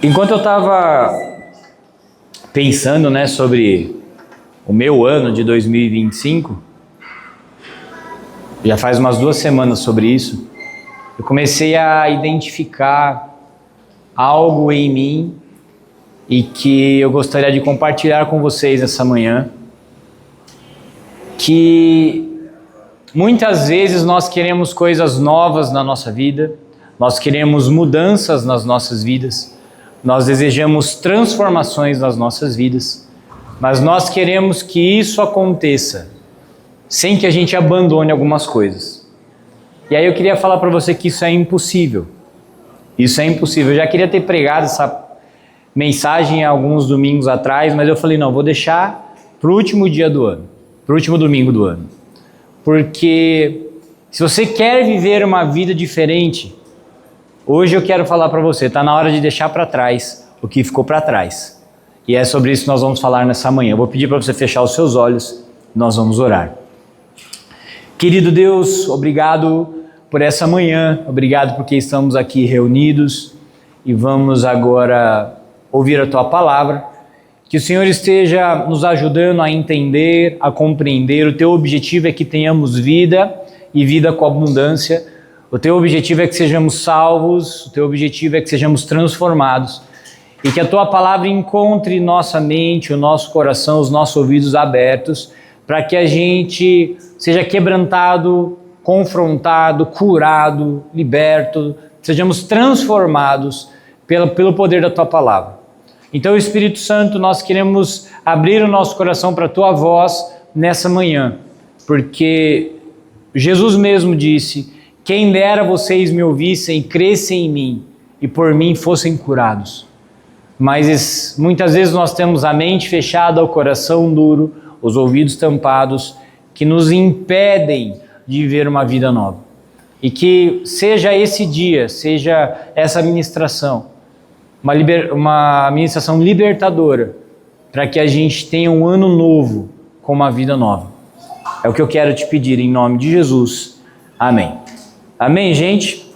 Enquanto eu estava pensando, sobre o meu ano de 2025, já faz umas 2 semanas sobre isso, eu comecei a identificar algo em mim e que eu gostaria de compartilhar com vocês essa manhã, que muitas vezes nós queremos coisas novas na nossa vida, nós queremos mudanças nas nossas vidas, nós desejamos transformações nas nossas vidas, mas nós queremos que isso aconteça sem que a gente abandone algumas coisas. E aí eu queria falar para você que isso é impossível. Isso é impossível. Eu já queria ter pregado essa mensagem alguns domingos atrás, mas eu falei, não, vou deixar para o último dia do ano, para o último domingo do ano. Porque se você quer viver uma vida diferente, hoje eu quero falar para você, está na hora de deixar para trás o que ficou para trás. E é sobre isso que nós vamos falar nessa manhã. Eu vou pedir para você fechar os seus olhos, nós vamos orar. Querido Deus, obrigado por essa manhã, obrigado porque estamos aqui reunidos e vamos agora ouvir a Tua palavra. Que o Senhor esteja nos ajudando a entender, a compreender. O Teu objetivo é que tenhamos vida e vida com abundância. O Teu objetivo é que sejamos salvos, o Teu objetivo é que sejamos transformados e que a Tua palavra encontre nossa mente, o nosso coração, os nossos ouvidos abertos para que a gente seja quebrantado, confrontado, curado, liberto, sejamos transformados pelo poder da Tua palavra. Então, Espírito Santo, nós queremos abrir o nosso coração para a Tua voz nessa manhã, porque Jesus mesmo disse: quem dera vocês me ouvissem e crescem em mim e por mim fossem curados. Mas muitas vezes nós temos a mente fechada, o coração duro, os ouvidos tampados, que nos impedem de viver uma vida nova. E que seja esse dia, seja essa ministração, uma ministração libertadora, para que a gente tenha um ano novo com uma vida nova. É o que eu quero te pedir em nome de Jesus. Amém. Amém, gente?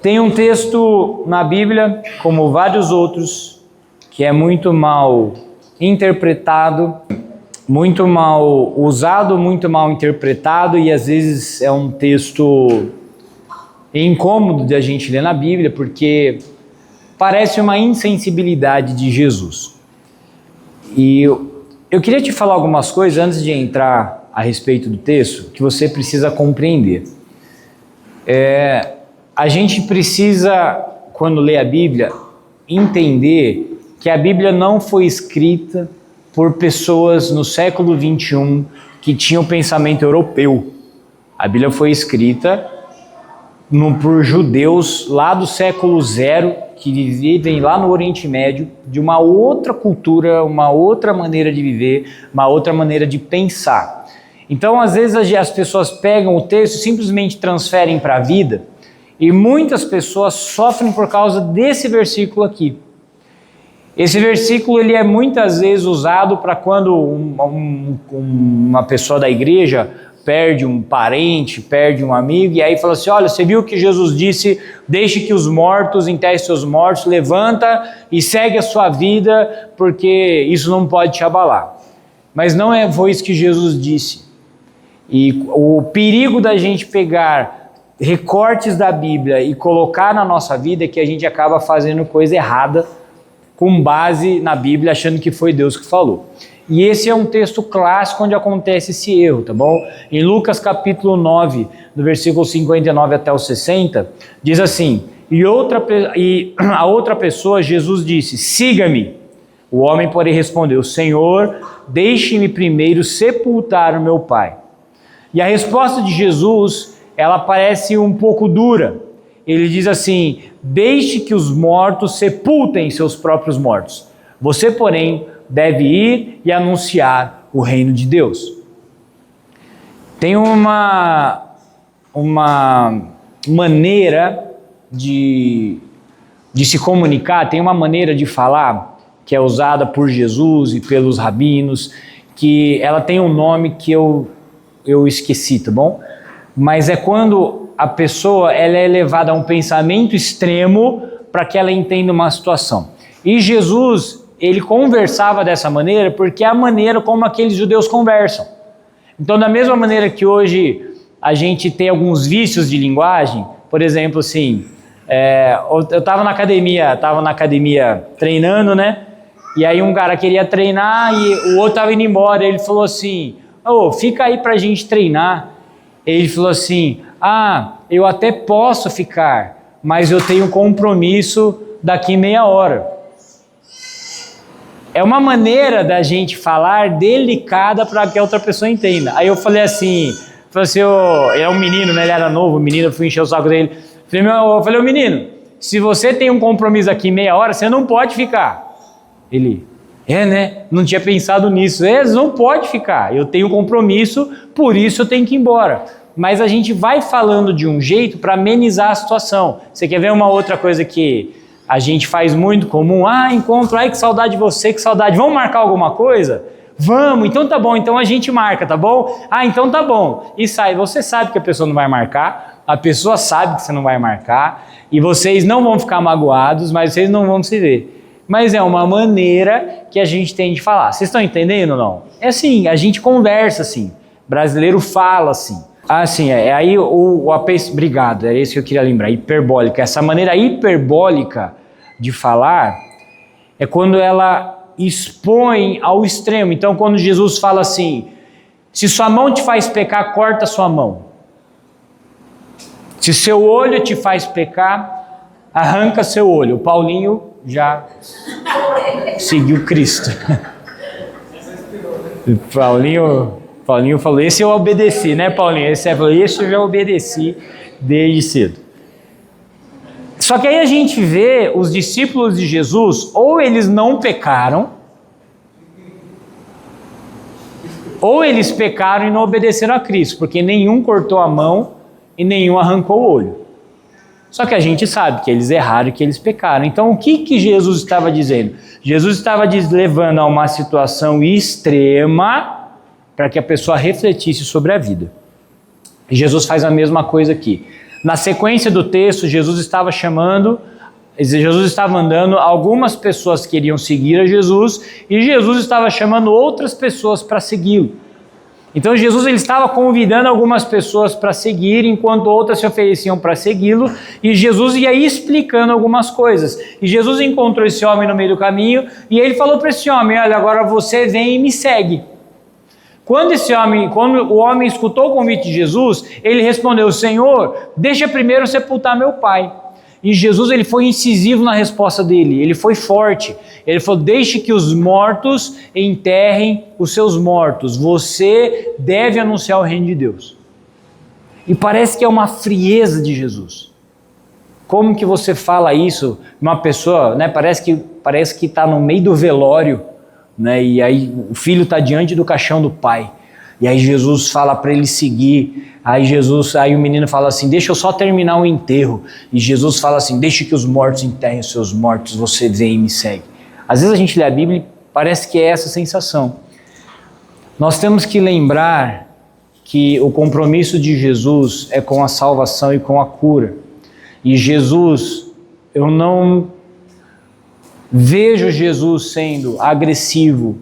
Tem um texto na Bíblia, como vários outros, que é muito mal interpretado, muito mal usado, muito mal interpretado, e às vezes é um texto incômodo de a gente ler na Bíblia, porque parece uma insensibilidade de Jesus. E eu queria te falar algumas coisas antes de entrar a respeito do texto, que você precisa compreender. A gente precisa, quando lê a Bíblia, entender que a Bíblia não foi escrita por pessoas no século 21 que tinham pensamento europeu. A Bíblia foi escrita por judeus lá do século 0, que vivem lá no Oriente Médio, de uma outra cultura, uma outra maneira de viver, uma outra maneira de pensar. Então, às vezes, as pessoas pegam o texto e simplesmente transferem para a vida, e muitas pessoas sofrem por causa desse versículo aqui. Esse versículo ele é muitas vezes usado para quando uma pessoa da igreja perde um parente, perde um amigo, e aí fala assim: olha, você viu que Jesus disse, deixe que os mortos enterrem seus mortos, levanta e segue a sua vida, porque isso não pode te abalar. Mas não foi isso que Jesus disse. E o perigo da gente pegar recortes da Bíblia e colocar na nossa vida é que a gente acaba fazendo coisa errada com base na Bíblia, achando que foi Deus que falou. E esse é um texto clássico onde acontece esse erro, tá bom? Em Lucas capítulo 9, do versículo 59 até o 60, diz assim: e a outra pessoa, Jesus disse, siga-me. O homem, porém, respondeu, Senhor, deixe-me primeiro sepultar o meu pai. E a resposta de Jesus, ela parece um pouco dura. Ele diz assim, deixe que os mortos sepultem seus próprios mortos. Você, porém, deve ir e anunciar o reino de Deus. Tem uma maneira de se comunicar, tem uma maneira de falar que é usada por Jesus e pelos rabinos, que ela tem um nome que eu esqueci, tá bom? Mas é quando a pessoa ela é levada a um pensamento extremo para que ela entenda uma situação. E Jesus, ele conversava dessa maneira porque é a maneira como aqueles judeus conversam. Então, da mesma maneira que hoje a gente tem alguns vícios de linguagem, por exemplo, assim, eu estava na academia treinando, né? E aí um cara queria treinar e o outro estava indo embora. Ele falou assim, fica aí pra gente treinar. Ele falou assim, eu até posso ficar, mas eu tenho compromisso daqui meia hora. É uma maneira da gente falar delicada para que a outra pessoa entenda. Aí eu falei assim, ele é um menino, né? Ele era novo, o menino, eu fui encher o saco dele. Eu falei, menino, se você tem um compromisso aqui meia hora, você não pode ficar. Ele, né? Não tinha pensado nisso. Não pode ficar, eu tenho compromisso, por isso eu tenho que ir embora. Mas a gente vai falando de um jeito para amenizar a situação. Você quer ver uma outra coisa que a gente faz muito comum? Encontro, que saudade de você, que saudade. Vamos marcar alguma coisa? Vamos, então tá bom, então a gente marca, tá bom? Então tá bom. E sai, você sabe que a pessoa não vai marcar, a pessoa sabe que você não vai marcar, e vocês não vão ficar magoados, mas vocês não vão se ver. Mas é uma maneira que a gente tem de falar. Vocês estão entendendo ou não? É assim, a gente conversa assim, brasileiro fala assim. Obrigado, é isso que eu queria lembrar, hiperbólica. Essa maneira hiperbólica de falar é quando ela expõe ao extremo. Então, quando Jesus fala assim, se sua mão te faz pecar, corta sua mão. Se seu olho te faz pecar, arranca seu olho. O Paulinho já seguiu Cristo. Paulinho falou, esse eu obedeci, né, Paulinho? Esse eu já obedeci desde cedo. Só que aí a gente vê os discípulos de Jesus, ou eles não pecaram, ou eles pecaram e não obedeceram a Cristo, porque nenhum cortou a mão e nenhum arrancou o olho. Só que a gente sabe que eles erraram e que eles pecaram. Então o que Jesus estava dizendo? Jesus estava levando a uma situação extrema para que a pessoa refletisse sobre a vida. E Jesus faz a mesma coisa aqui. Na sequência do texto, Jesus estava andando, algumas pessoas queriam seguir a Jesus, e Jesus estava chamando outras pessoas para segui-lo. Então Jesus ele estava convidando algumas pessoas para seguir, enquanto outras se ofereciam para segui-lo, e Jesus ia explicando algumas coisas. E Jesus encontrou esse homem no meio do caminho, e ele falou para esse homem, olha, agora você vem e me segue. Quando o homem escutou o convite de Jesus, ele respondeu, Senhor, deixa primeiro sepultar meu pai. E Jesus ele foi incisivo na resposta dele, ele foi forte. Ele falou, deixe que os mortos enterrem os seus mortos. Você deve anunciar o reino de Deus. E parece que é uma frieza de Jesus. Como que você fala isso? Uma pessoa, né, parece que está no meio do velório, né? E aí o filho está diante do caixão do pai, e aí Jesus fala para ele seguir, aí o menino fala assim, deixa eu só terminar o enterro, e Jesus fala assim, deixa que os mortos enterrem os seus mortos, você vem e me segue. Às vezes a gente lê a Bíblia e parece que é essa sensação. Nós temos que lembrar que o compromisso de Jesus é com a salvação e com a cura, e Jesus, eu não vejo Jesus sendo agressivo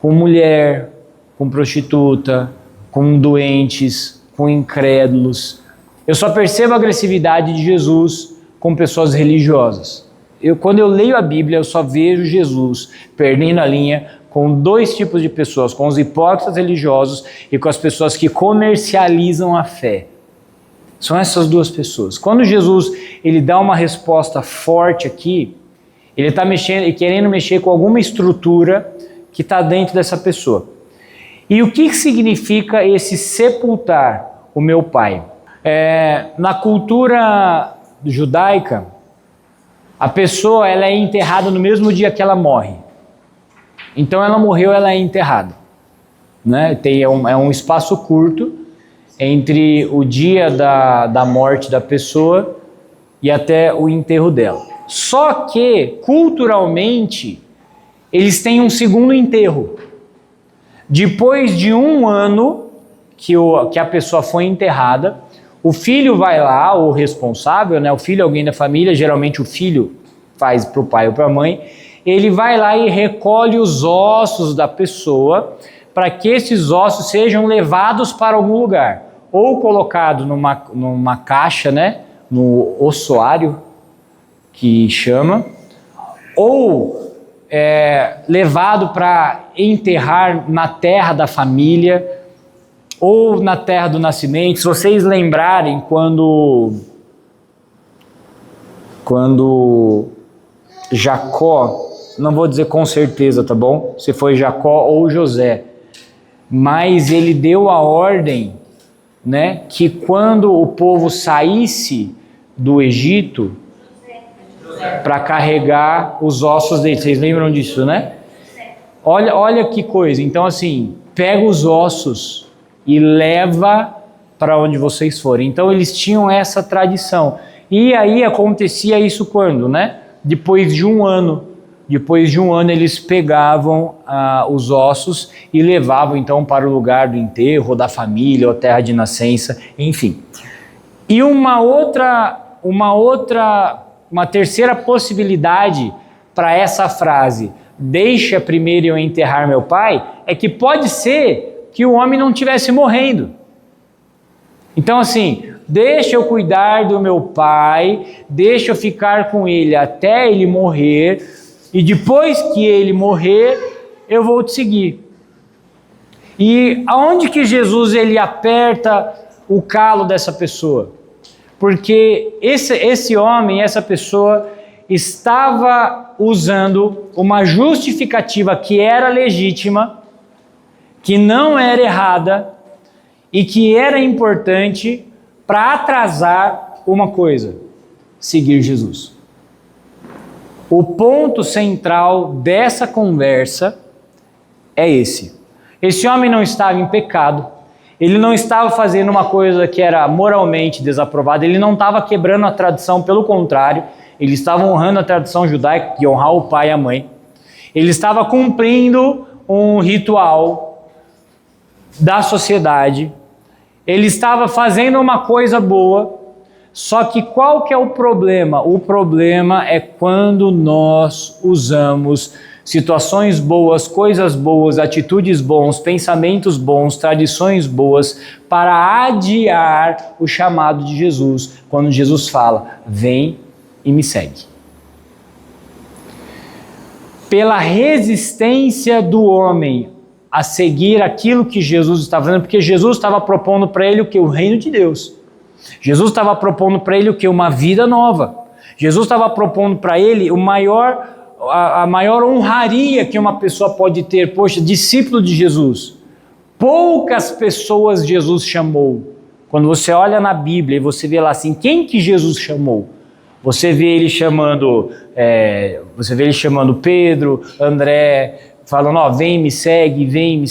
com mulher, com prostituta, com doentes, com incrédulos. Eu só percebo a agressividade de Jesus com pessoas religiosas. Quando eu leio a Bíblia, eu só vejo Jesus perdendo a linha com dois tipos de pessoas, com os hipócritas religiosos e com as pessoas que comercializam a fé. São essas duas pessoas. Quando Jesus ele dá uma resposta forte aqui, ele está querendo mexer com alguma estrutura que está dentro dessa pessoa. E o que significa esse sepultar o meu pai? Na cultura judaica, a pessoa ela é enterrada no mesmo dia que ela morre. Então ela morreu, ela é enterrada. Né? É um espaço curto entre o dia da morte da pessoa e até o enterro dela. Só que, culturalmente, eles têm um segundo enterro. Depois de 1 ano que a pessoa foi enterrada, o filho vai lá, o responsável, né, o filho é alguém da família, geralmente o filho faz para o pai ou para a mãe, ele vai lá e recolhe os ossos da pessoa para que esses ossos sejam levados para algum lugar, ou colocado numa caixa, né, no ossuário, que chama, ou levado para enterrar na terra da família, ou na terra do nascimento. Se vocês lembrarem, quando Jacó, não vou dizer com certeza, tá bom? Se foi Jacó ou José, mas ele deu a ordem, né, que quando o povo saísse do Egito para carregar os ossos dele, vocês lembram disso, né? Olha que coisa. Então, assim, pega os ossos e leva para onde vocês forem. Então eles tinham essa tradição. E aí acontecia isso quando, né? Depois de um ano. Depois de um ano eles pegavam os ossos e levavam então para o lugar do enterro, da família, ou terra de nascença, enfim. E uma terceira possibilidade para essa frase, deixa primeiro eu enterrar meu pai, é que pode ser que o homem não estivesse morrendo. Então assim, deixa eu cuidar do meu pai, deixa eu ficar com ele até ele morrer, e depois que ele morrer, eu vou te seguir. E aonde que Jesus ele aperta o calo dessa pessoa? Porque esse homem, essa pessoa, estava usando uma justificativa que era legítima, que não era errada e que era importante para atrasar uma coisa: seguir Jesus. O ponto central dessa conversa é esse. Esse homem não estava em pecado, ele não estava fazendo uma coisa que era moralmente desaprovada, ele não estava quebrando a tradição, pelo contrário, ele estava honrando a tradição judaica de honrar o pai e a mãe. Ele estava cumprindo um ritual da sociedade, ele estava fazendo uma coisa boa. Só que qual que é o problema? O problema é quando nós usamos situações boas, coisas boas, atitudes bons, pensamentos bons, tradições boas para adiar o chamado de Jesus, quando Jesus fala: vem e me segue. Pela resistência do homem a seguir aquilo que Jesus estava fazendo, porque Jesus estava propondo para ele o que? O reino de Deus. Jesus estava propondo para ele o que? Uma vida nova. Jesus estava propondo para ele a maior honraria que uma pessoa pode ter. Poxa, discípulo de Jesus. Poucas pessoas Jesus chamou. Quando você olha na Bíblia e você vê lá assim, quem que Jesus chamou? Você vê ele chamando Pedro, André, falando: ó, vem, me segue, vem.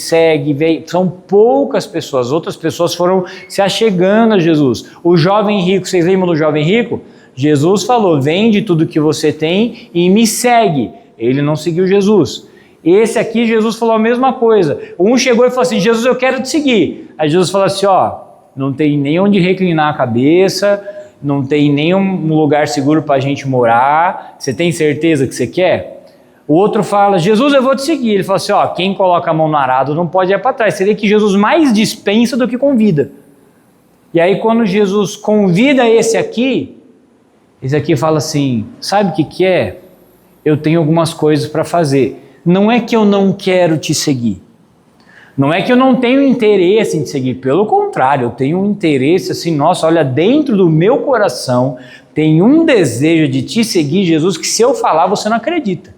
São poucas pessoas, outras pessoas foram se achegando a Jesus. O jovem rico, vocês lembram do jovem rico? Jesus falou: vende tudo que você tem e me segue. Ele não seguiu Jesus. Esse aqui, Jesus falou a mesma coisa. Um chegou e falou assim: Jesus, eu quero te seguir. Aí Jesus falou assim: ó, não tem nem onde reclinar a cabeça, não tem nenhum lugar seguro para a gente morar. Você tem certeza que você quer? O outro fala: Jesus, eu vou te seguir. Ele fala assim: ó, quem coloca a mão no arado não pode ir para trás. Você vê que Jesus mais dispensa do que convida. E aí quando Jesus convida esse aqui fala assim: sabe o que é? Eu tenho algumas coisas para fazer. Não é que eu não quero te seguir. Não é que eu não tenho interesse em te seguir. Pelo contrário, eu tenho um interesse assim, nossa, olha, dentro do meu coração tem um desejo de te seguir, Jesus, que se eu falar você não acredita.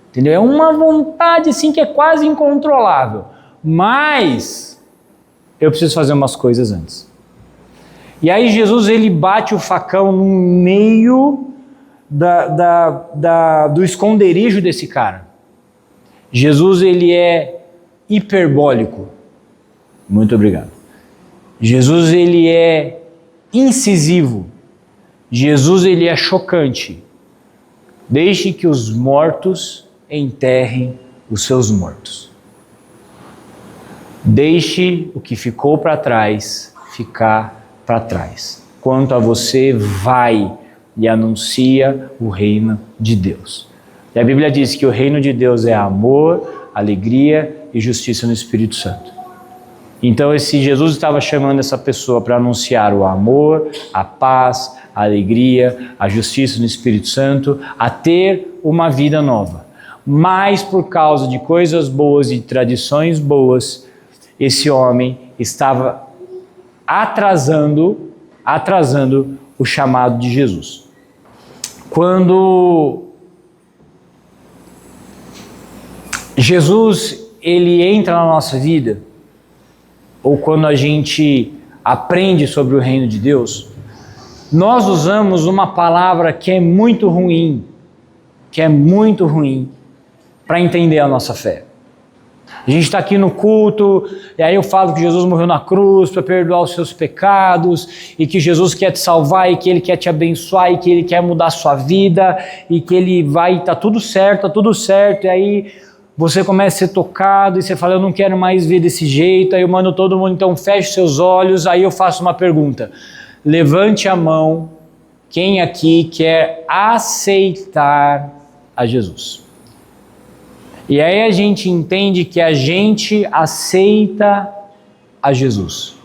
Entendeu? É uma vontade assim que é quase incontrolável. Mas eu preciso fazer umas coisas antes. E aí Jesus ele bate o facão no meio do esconderijo desse cara. Jesus ele é hiperbólico. Muito obrigado. Jesus ele é incisivo. Jesus ele é chocante. Deixe que os mortos enterrem os seus mortos. Deixe o que ficou para trás ficar para trás. Quanto a você, vai, e anuncia o reino de Deus. E a Bíblia diz que o reino de Deus é amor, alegria e justiça no Espírito Santo. Então esse Jesus estava chamando essa pessoa para anunciar o amor, a paz, a alegria, a justiça no Espírito Santo, a ter uma vida nova. Mas por causa de coisas boas e tradições boas, esse homem estava atrasando o chamado de Jesus. Quando Jesus ele entra na nossa vida, ou quando a gente aprende sobre o reino de Deus, nós usamos uma palavra que é muito ruim para entender a nossa fé. A gente está aqui no culto, e aí eu falo que Jesus morreu na cruz para perdoar os seus pecados, e que Jesus quer te salvar, e que Ele quer te abençoar, e que Ele quer mudar a sua vida, e que Ele vai, tá tudo certo, e aí você começa a ser tocado, e você fala, eu não quero mais ver desse jeito, aí eu mando todo mundo, então feche seus olhos, aí eu faço uma pergunta, levante a mão, quem aqui quer aceitar a Jesus? E aí a gente entende que a gente aceita a Jesus.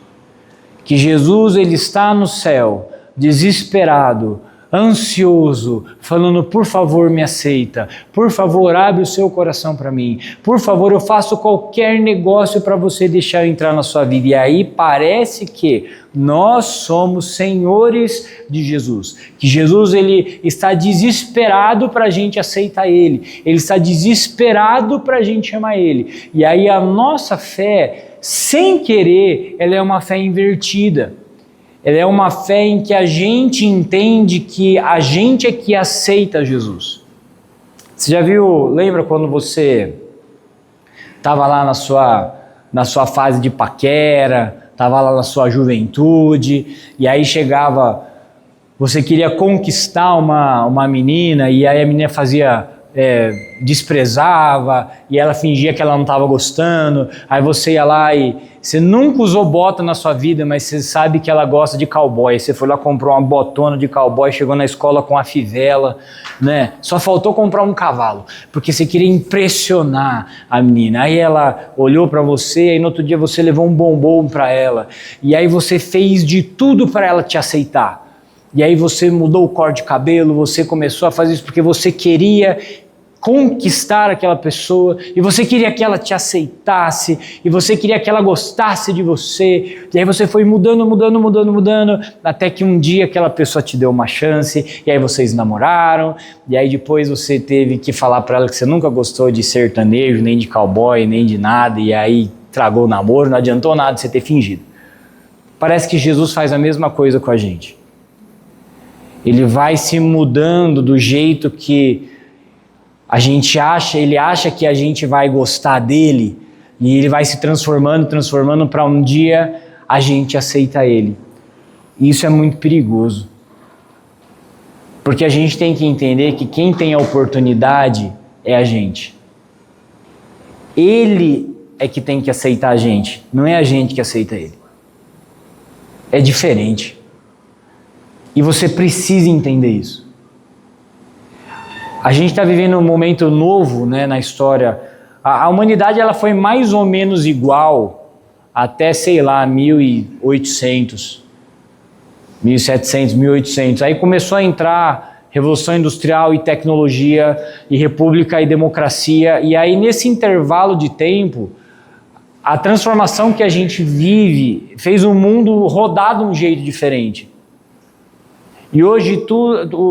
Que Jesus ele está no céu, desesperado, ansioso, falando, por favor me aceita, por favor abre o seu coração para mim, por favor eu faço qualquer negócio para você deixar eu entrar na sua vida. E aí parece que nós somos senhores de Jesus, que Jesus ele está desesperado para a gente aceitar ele está desesperado para a gente amar ele. E aí a nossa fé, sem querer, ela é uma fé invertida. Ela é uma fé em que a gente entende que a gente é que aceita Jesus. Você já viu, lembra quando você estava lá na sua fase de paquera, estava lá na sua juventude, e aí chegava, você queria conquistar uma menina, e aí a menina desprezava, e ela fingia que ela não estava gostando, aí você ia lá e você nunca usou bota na sua vida, mas você sabe que ela gosta de cowboy, você foi lá, comprou uma botona de cowboy, chegou na escola com a fivela, né? Só faltou comprar um cavalo, porque você queria impressionar a menina. Aí ela olhou para você, aí no outro dia você levou um bombom para ela, e aí você fez de tudo para ela te aceitar. E aí você mudou o corte de cabelo, você começou a fazer isso porque você queria conquistar aquela pessoa, e você queria que ela te aceitasse, e você queria que ela gostasse de você, e aí você foi mudando, até que um dia aquela pessoa te deu uma chance, e aí vocês namoraram, e aí depois você teve que falar para ela que você nunca gostou de sertanejo, nem de cowboy, nem de nada, e aí tragou o namoro, não adiantou nada você ter fingido. Parece que Jesus faz a mesma coisa com a gente. Ele vai se mudando do jeito que a gente ele acha que a gente vai gostar dele, e ele vai se transformando para um dia a gente aceitar ele. E isso é muito perigoso. Porque a gente tem que entender que quem tem a oportunidade é a gente. Ele é que tem que aceitar a gente, não é a gente que aceita ele. É diferente. E você precisa entender isso. A gente está vivendo um momento novo, né, na história. A humanidade ela foi mais ou menos igual até, 1800, 1700, 1800. Aí começou a entrar Revolução Industrial e Tecnologia, e República e Democracia. E aí nesse intervalo de tempo, a transformação que a gente vive fez o mundo rodar de um jeito diferente. E hoje,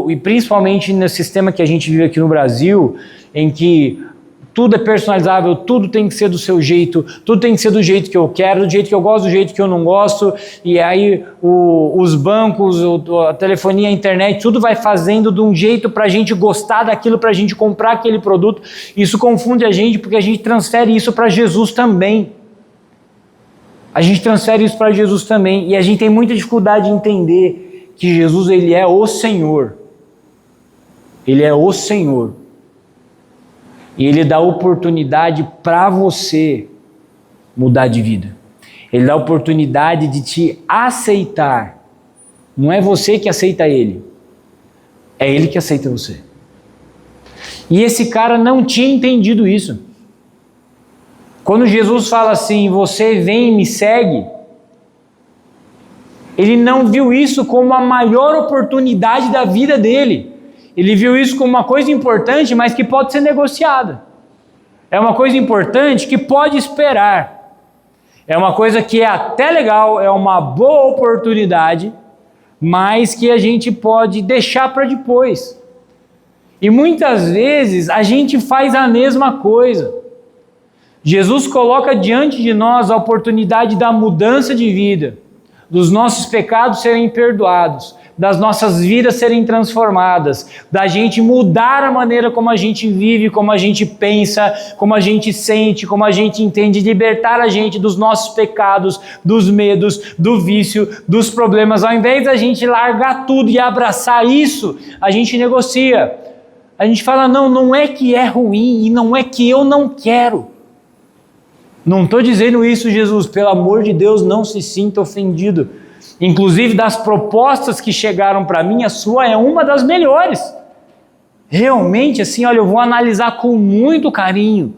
e principalmente no sistema que a gente vive aqui no Brasil, em que tudo é personalizável, tudo tem que ser do seu jeito, tudo tem que ser do jeito que eu quero, do jeito que eu gosto, do jeito que eu não gosto, e aí os bancos, a telefonia, a internet, tudo vai fazendo de um jeito para a gente gostar daquilo, para a gente comprar aquele produto. Isso confunde a gente porque a gente transfere isso para Jesus também. A gente transfere isso para Jesus também, e a gente tem muita dificuldade de entender que Jesus ele é o Senhor. Ele é o Senhor. E Ele dá oportunidade para você mudar de vida. Ele dá oportunidade de te aceitar. Não é você que aceita Ele. É Ele que aceita você. E esse cara não tinha entendido isso. Quando Jesus fala assim, você vem e me segue, ele não viu isso como a maior oportunidade da vida dele. Ele viu isso como uma coisa importante, mas que pode ser negociada. É uma coisa importante que pode esperar. É uma coisa que é até legal, é uma boa oportunidade, mas que a gente pode deixar para depois. E muitas vezes a gente faz a mesma coisa. Jesus coloca diante de nós a oportunidade da mudança de vida, dos nossos pecados serem perdoados, das nossas vidas serem transformadas, da gente mudar a maneira como a gente vive, como a gente pensa, como a gente sente, como a gente entende, libertar a gente dos nossos pecados, dos medos, do vício, dos problemas. Ao invés da gente largar tudo e abraçar isso, a gente negocia. A gente fala, não é que é ruim e não é que eu não quero. Não estou dizendo isso, Jesus, pelo amor de Deus, não se sinta ofendido. Inclusive, das propostas que chegaram para mim, a sua é uma das melhores. Realmente, assim, olha, eu vou analisar com muito carinho.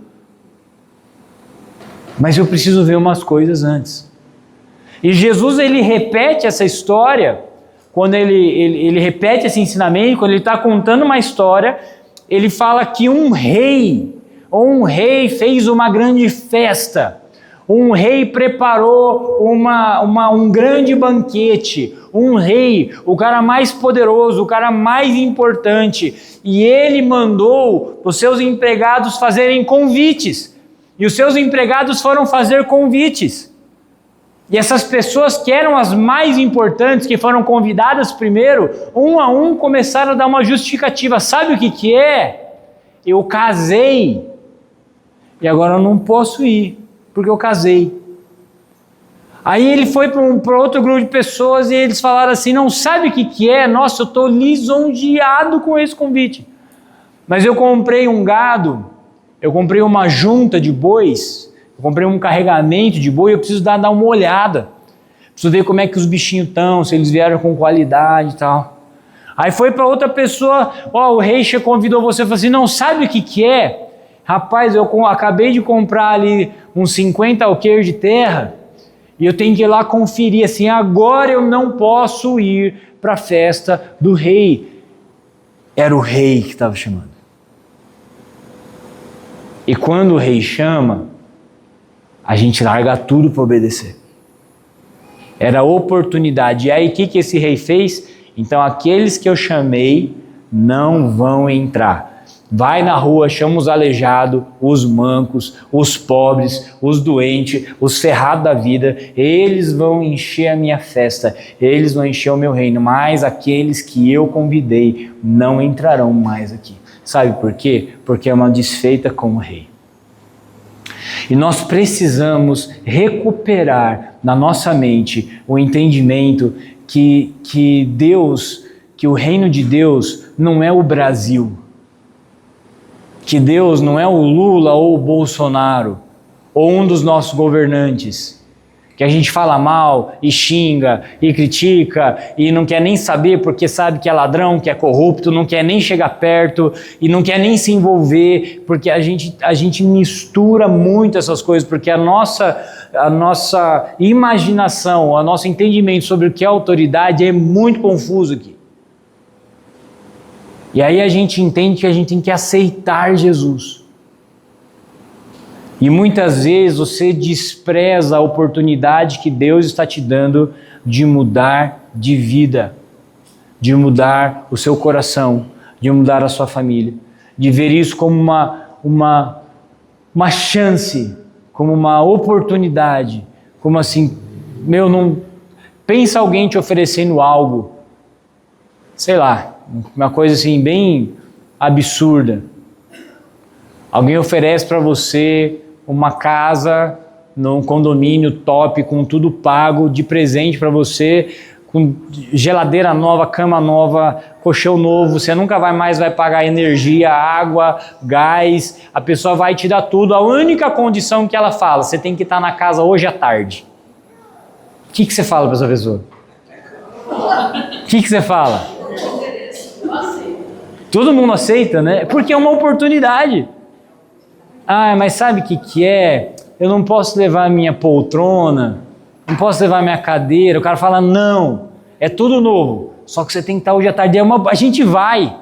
Mas eu preciso ver umas coisas antes. E Jesus, ele repete essa história, quando ele repete esse ensinamento, quando ele está contando uma história, ele fala que um rei fez uma grande festa, um rei preparou um grande banquete, um rei, o cara mais poderoso, o cara mais importante, e ele mandou os seus empregados fazerem convites, e os seus empregados foram fazer convites, e essas pessoas que eram as mais importantes, que foram convidadas primeiro, um a um começaram a dar uma justificativa. Sabe o que é? Eu casei, e agora eu não posso ir, porque eu casei. Aí ele foi para outro grupo de pessoas e eles falaram assim, não sabe o que é? Nossa, eu estou lisonjeado com esse convite. Mas eu comprei um gado, eu comprei uma junta de bois, eu comprei um carregamento de boi, eu preciso dar uma olhada. Preciso ver como é que os bichinhos estão, se eles vieram com qualidade e tal. Aí foi para outra pessoa, o rei convidou você e falou assim, não sabe o que é? Rapaz, eu acabei de comprar ali uns 50 alqueires de terra e eu tenho que ir lá conferir, assim, agora eu não posso ir para a festa do rei. Era o rei que estava chamando. E quando o rei chama, a gente larga tudo para obedecer. Era a oportunidade. E aí o que esse rei fez? Então aqueles que eu chamei não vão entrar. Vai na rua, chama os aleijados, os mancos, os pobres, os doentes, os ferrados da vida. Eles vão encher a minha festa, eles vão encher o meu reino. Mas aqueles que eu convidei não entrarão mais aqui. Sabe por quê? Porque é uma desfeita com o rei. E nós precisamos recuperar na nossa mente o entendimento que Deus, que o reino de Deus não é o Brasil. Que Deus não é o Lula ou o Bolsonaro, ou um dos nossos governantes, que a gente fala mal e xinga e critica e não quer nem saber porque sabe que é ladrão, que é corrupto, não quer nem chegar perto e não quer nem se envolver, porque a gente mistura muito essas coisas, porque a nossa imaginação, o nosso entendimento sobre o que é autoridade é muito confuso aqui. E aí a gente entende que a gente tem que aceitar Jesus. E muitas vezes você despreza a oportunidade que Deus está te dando de mudar de vida, de mudar o seu coração, de mudar a sua família, de ver isso como uma chance, como uma oportunidade, como assim, não pensa alguém te oferecendo algo, sei lá, uma coisa assim bem absurda. Alguém oferece para você uma casa num condomínio top, com tudo pago, de presente para você, com geladeira nova, cama nova, colchão novo, você nunca mais vai pagar energia, água, gás, a pessoa vai te dar tudo, a única condição que ela fala, você tem que estar na casa hoje à tarde. O que você fala para essa pessoa? O que você fala? Todo mundo aceita, né? Porque é uma oportunidade. Ah, mas sabe o que é? Eu não posso levar a minha poltrona, não posso levar a minha cadeira. O cara fala, não, é tudo novo. Só que você tem que estar hoje à tarde. A gente vai.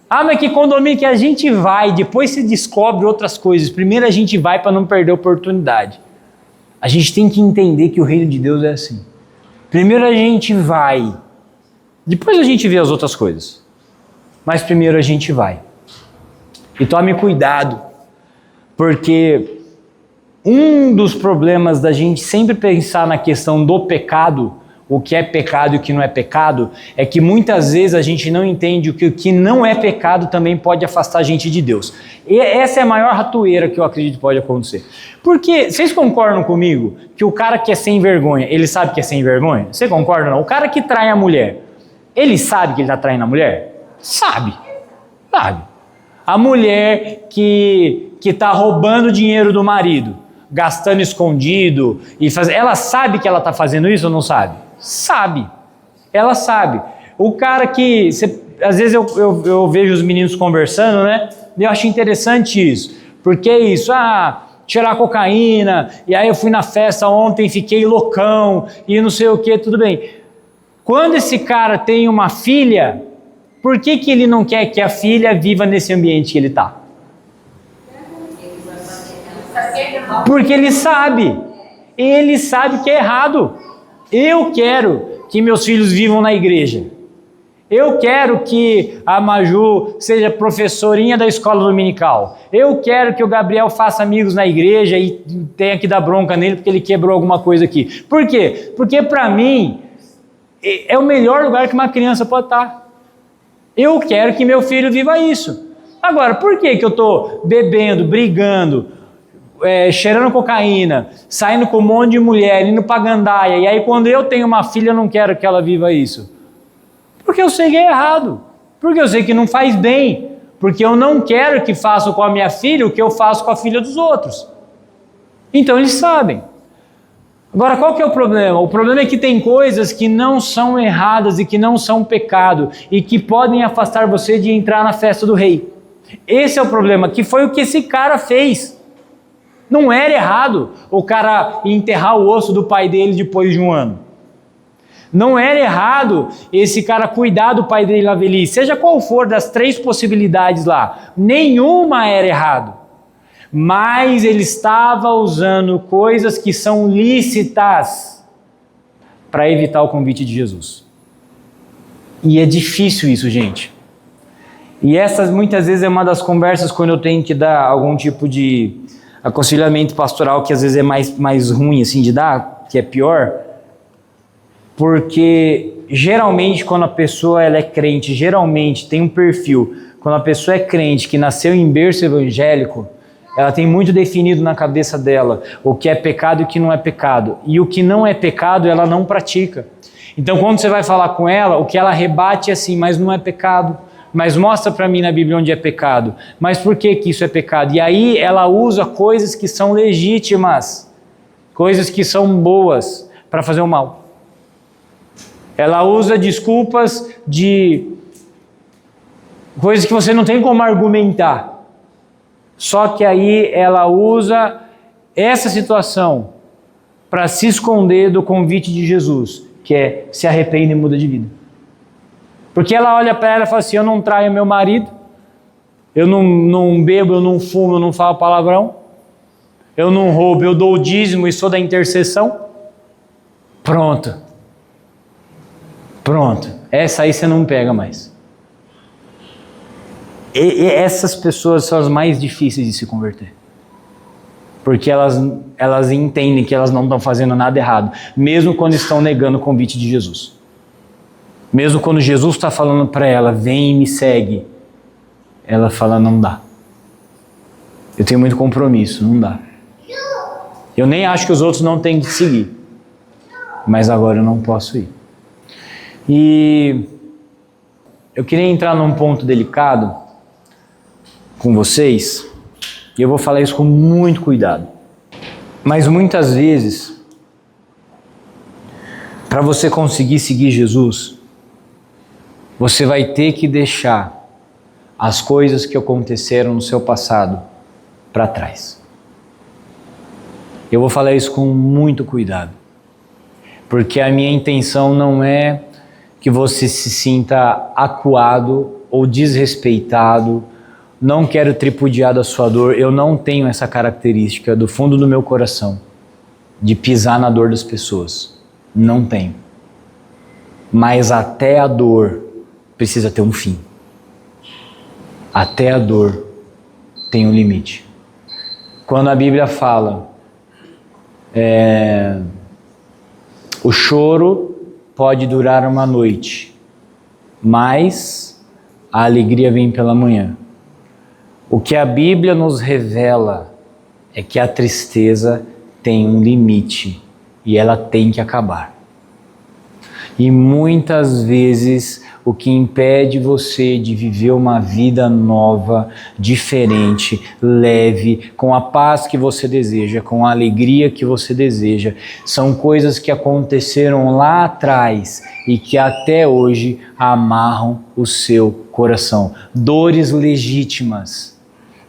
Ah, mas que condomínio que a gente vai? Depois se descobre outras coisas. Primeiro a gente vai para não perder a oportunidade. A gente tem que entender que o reino de Deus é assim. Primeiro a gente vai. Depois a gente vê as outras coisas. Mas primeiro a gente vai. E tome cuidado. Porque um dos problemas da gente sempre pensar na questão do pecado, o que é pecado e o que não é pecado, é que muitas vezes a gente não entende que o que não é pecado também pode afastar a gente de Deus. E essa é a maior ratoeira que eu acredito que pode acontecer. Porque, vocês concordam comigo que o cara que é sem vergonha, ele sabe que é sem vergonha? Você concorda ou não? O cara que trai a mulher, ele sabe que ele está traindo a mulher? Sabe. A mulher que está roubando o dinheiro do marido, gastando escondido, ela sabe que ela está fazendo isso ou não sabe? Sabe. Ela sabe. O cara que... às vezes eu vejo os meninos conversando, né? E eu acho interessante isso. Porque é isso, tirar cocaína, e aí eu fui na festa ontem, fiquei loucão, e não sei o que, tudo bem. Quando esse cara tem uma filha, por que ele não quer que a filha viva nesse ambiente que ele está? Porque ele sabe que é errado. Eu quero que meus filhos vivam na igreja. Eu quero que a Maju seja professorinha da escola dominical. Eu quero que o Gabriel faça amigos na igreja e tenha que dar bronca nele porque ele quebrou alguma coisa aqui. Por quê? Porque para mim é o melhor lugar que uma criança pode estar. Eu quero que meu filho viva isso. Agora, por que eu estou bebendo, brigando, cheirando cocaína, saindo com um monte de mulher, indo pra gandaia, e aí quando eu tenho uma filha eu não quero que ela viva isso? Porque eu sei que é errado, porque eu sei que não faz bem, porque eu não quero que façam com a minha filha o que eu faço com a filha dos outros. Então eles sabem. Agora qual que é o problema? O problema é que tem coisas que não são erradas e que não são pecado e que podem afastar você de entrar na festa do rei. Esse é o problema, que foi o que esse cara fez. Não era errado o cara enterrar o osso do pai dele depois de um ano. Não era errado esse cara cuidar do pai dele na velhice. Seja qual for das 3 possibilidades lá, nenhuma era errado. Mas ele estava usando coisas que são lícitas para evitar o convite de Jesus. E é difícil isso, gente. E essas muitas vezes é uma das conversas quando eu tenho que dar algum tipo de aconselhamento pastoral, que às vezes é mais ruim assim de dar, que é pior, porque geralmente quando a pessoa ela é crente, geralmente tem um perfil, quando a pessoa é crente, que nasceu em berço evangélico, ela tem muito definido na cabeça dela o que é pecado e o que não é pecado, e o que não é pecado ela não pratica. Então quando você vai falar com ela, o que ela rebate é assim, mas não é pecado. Mas mostra para mim na Bíblia onde é pecado. Mas por que isso é pecado? E aí ela usa coisas que são legítimas, coisas que são boas para fazer o mal. Ela usa desculpas de coisas que você não tem como argumentar. Só que aí ela usa essa situação para se esconder do convite de Jesus, que é se arrependa e muda de vida. Porque ela olha para ela e fala assim, eu não traio meu marido, eu não bebo, eu não fumo, eu não falo palavrão, eu não roubo, eu dou o dízimo e sou da intercessão. Pronto. Essa aí você não pega mais. E essas pessoas são as mais difíceis de se converter. Porque elas entendem que elas não estão fazendo nada errado, mesmo quando estão negando o convite de Jesus. Mesmo quando Jesus está falando para ela, vem e me segue, ela fala, não dá. Eu tenho muito compromisso, não dá. Eu nem acho que os outros não têm que seguir, mas agora eu não posso ir. E eu queria entrar num ponto delicado com vocês, e eu vou falar isso com muito cuidado. Mas muitas vezes, para você conseguir seguir Jesus, você vai ter que deixar as coisas que aconteceram no seu passado para trás. Eu vou falar isso com muito cuidado, porque a minha intenção não é que você se sinta acuado ou desrespeitado. Não quero tripudiar da sua dor. Eu não tenho essa característica do fundo do meu coração de pisar na dor das pessoas. Não tenho. Mas até a dor precisa ter um fim. Até a dor tem um limite. Quando a Bíblia fala o choro pode durar uma noite, mas a alegria vem pela manhã. O que a Bíblia nos revela é que a tristeza tem um limite e ela tem que acabar. E muitas vezes o que impede você de viver uma vida nova, diferente, leve, com a paz que você deseja, com a alegria que você deseja, são coisas que aconteceram lá atrás e que até hoje amarram o seu coração. Dores legítimas,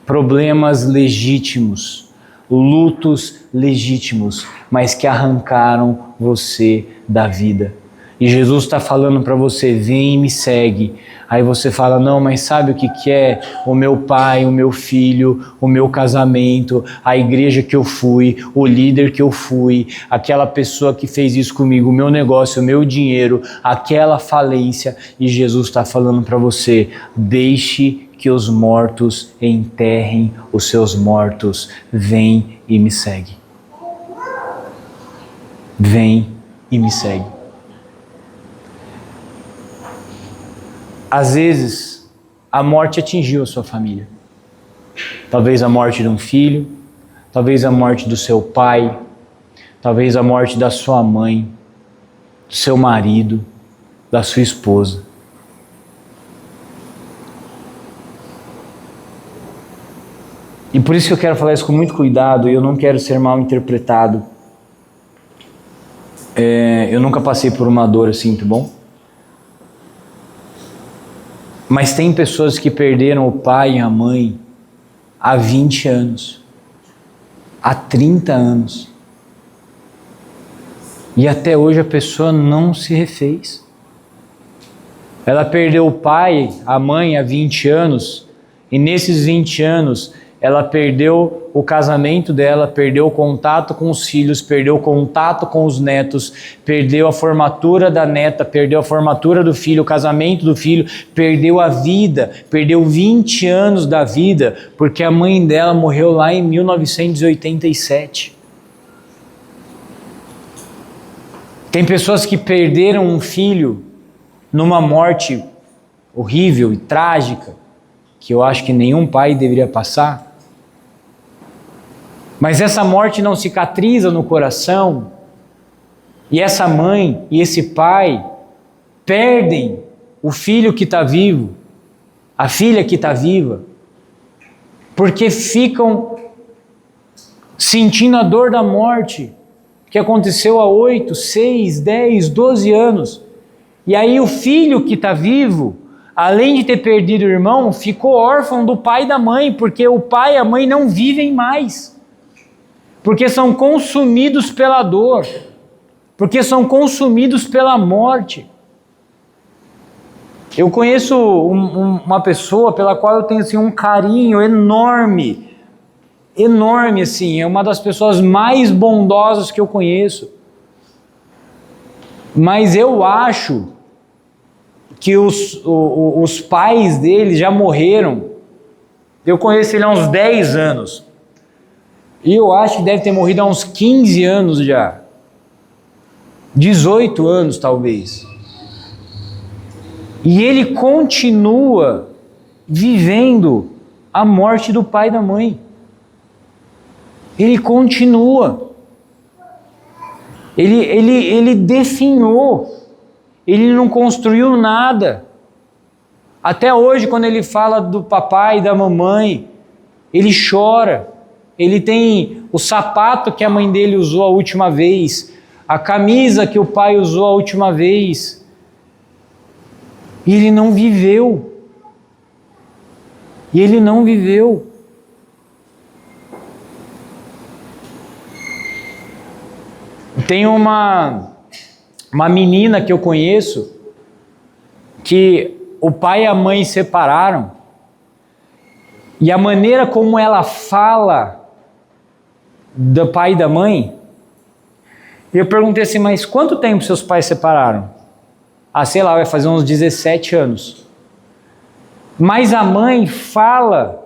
problemas legítimos, lutos legítimos, mas que arrancaram você da vida. E Jesus está falando para você, vem e me segue. Aí você fala, não, mas sabe o que é? O meu pai, o meu filho, o meu casamento, a igreja que eu fui, o líder que eu fui, aquela pessoa que fez isso comigo, o meu negócio, o meu dinheiro, aquela falência. E Jesus está falando para você, deixe que os mortos enterrem os seus mortos. Vem e me segue. Vem e me segue. Às vezes, a morte atingiu a sua família. Talvez a morte de um filho, talvez a morte do seu pai, talvez a morte da sua mãe, do seu marido, da sua esposa. E por isso que eu quero falar isso com muito cuidado, e eu não quero ser mal interpretado. Eu nunca passei por uma dor assim, tá bom? Mas tem pessoas que perderam o pai e a mãe há 20 anos, há 30 anos. E até hoje a pessoa não se refez. Ela perdeu o pai, a mãe há 20 anos, e nesses 20 anos ela perdeu o casamento dela, perdeu o contato com os filhos, perdeu o contato com os netos, perdeu a formatura da neta, perdeu a formatura do filho, o casamento do filho, perdeu a vida, perdeu 20 anos da vida, porque a mãe dela morreu lá em 1987. Tem pessoas que perderam um filho numa morte horrível e trágica, que eu acho que nenhum pai deveria passar. Mas essa morte não cicatriza no coração, e essa mãe e esse pai perdem o filho que está vivo, a filha que está viva, porque ficam sentindo a dor da morte, que aconteceu há 8, 6, 10, 12 anos. E aí o filho que está vivo, além de ter perdido o irmão, ficou órfão do pai e da mãe, porque o pai e a mãe não vivem mais. Porque são consumidos pela dor, porque são consumidos pela morte. Eu conheço uma pessoa pela qual eu tenho assim, um carinho enorme, assim, é uma das pessoas mais bondosas que eu conheço. Mas eu acho que os pais dele já morreram. Eu conheço ele há uns 10 anos. E eu acho que deve ter morrido há uns 15 anos já. 18 anos talvez. E ele continua vivendo a morte do pai e da mãe. Ele continua. Ele definhou. Ele não construiu nada. Até hoje, quando ele fala do papai e da mamãe, ele chora. Ele tem o sapato que a mãe dele usou a última vez, a camisa que o pai usou a última vez. E ele não viveu. E ele não viveu. Tem uma menina que eu conheço que o pai e a mãe separaram, e a maneira como ela fala do pai e da mãe, eu perguntei assim, mas quanto tempo seus pais separaram? Ah, sei lá, vai fazer uns 17 anos. Mas a mãe fala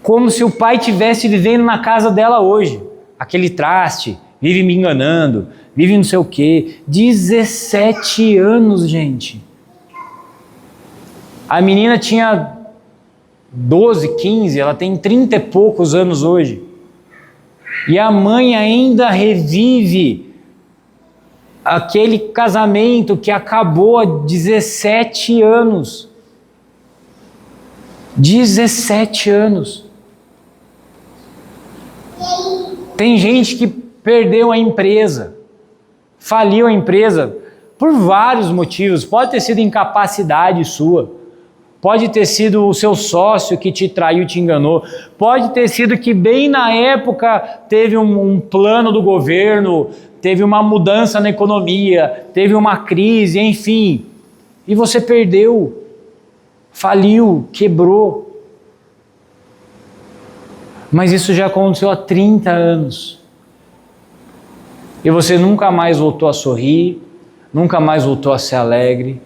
como se o pai estivesse vivendo na casa dela hoje. Aquele traste, vive me enganando, vive não sei o quê. 17 anos, gente. A menina tinha 12, 15, ela tem 30 e poucos anos hoje. E a mãe ainda revive aquele casamento que acabou há 17 anos. 17 anos. Tem gente que perdeu a empresa, faliu a empresa por vários motivos. Pode ter sido incapacidade sua, pode ter sido o seu sócio que te traiu, te enganou, pode ter sido que bem na época teve um plano do governo, teve uma mudança na economia, teve uma crise, enfim, e você perdeu, faliu, quebrou. Mas isso já aconteceu há 30 anos. E você nunca mais voltou a sorrir, nunca mais voltou a ser alegre,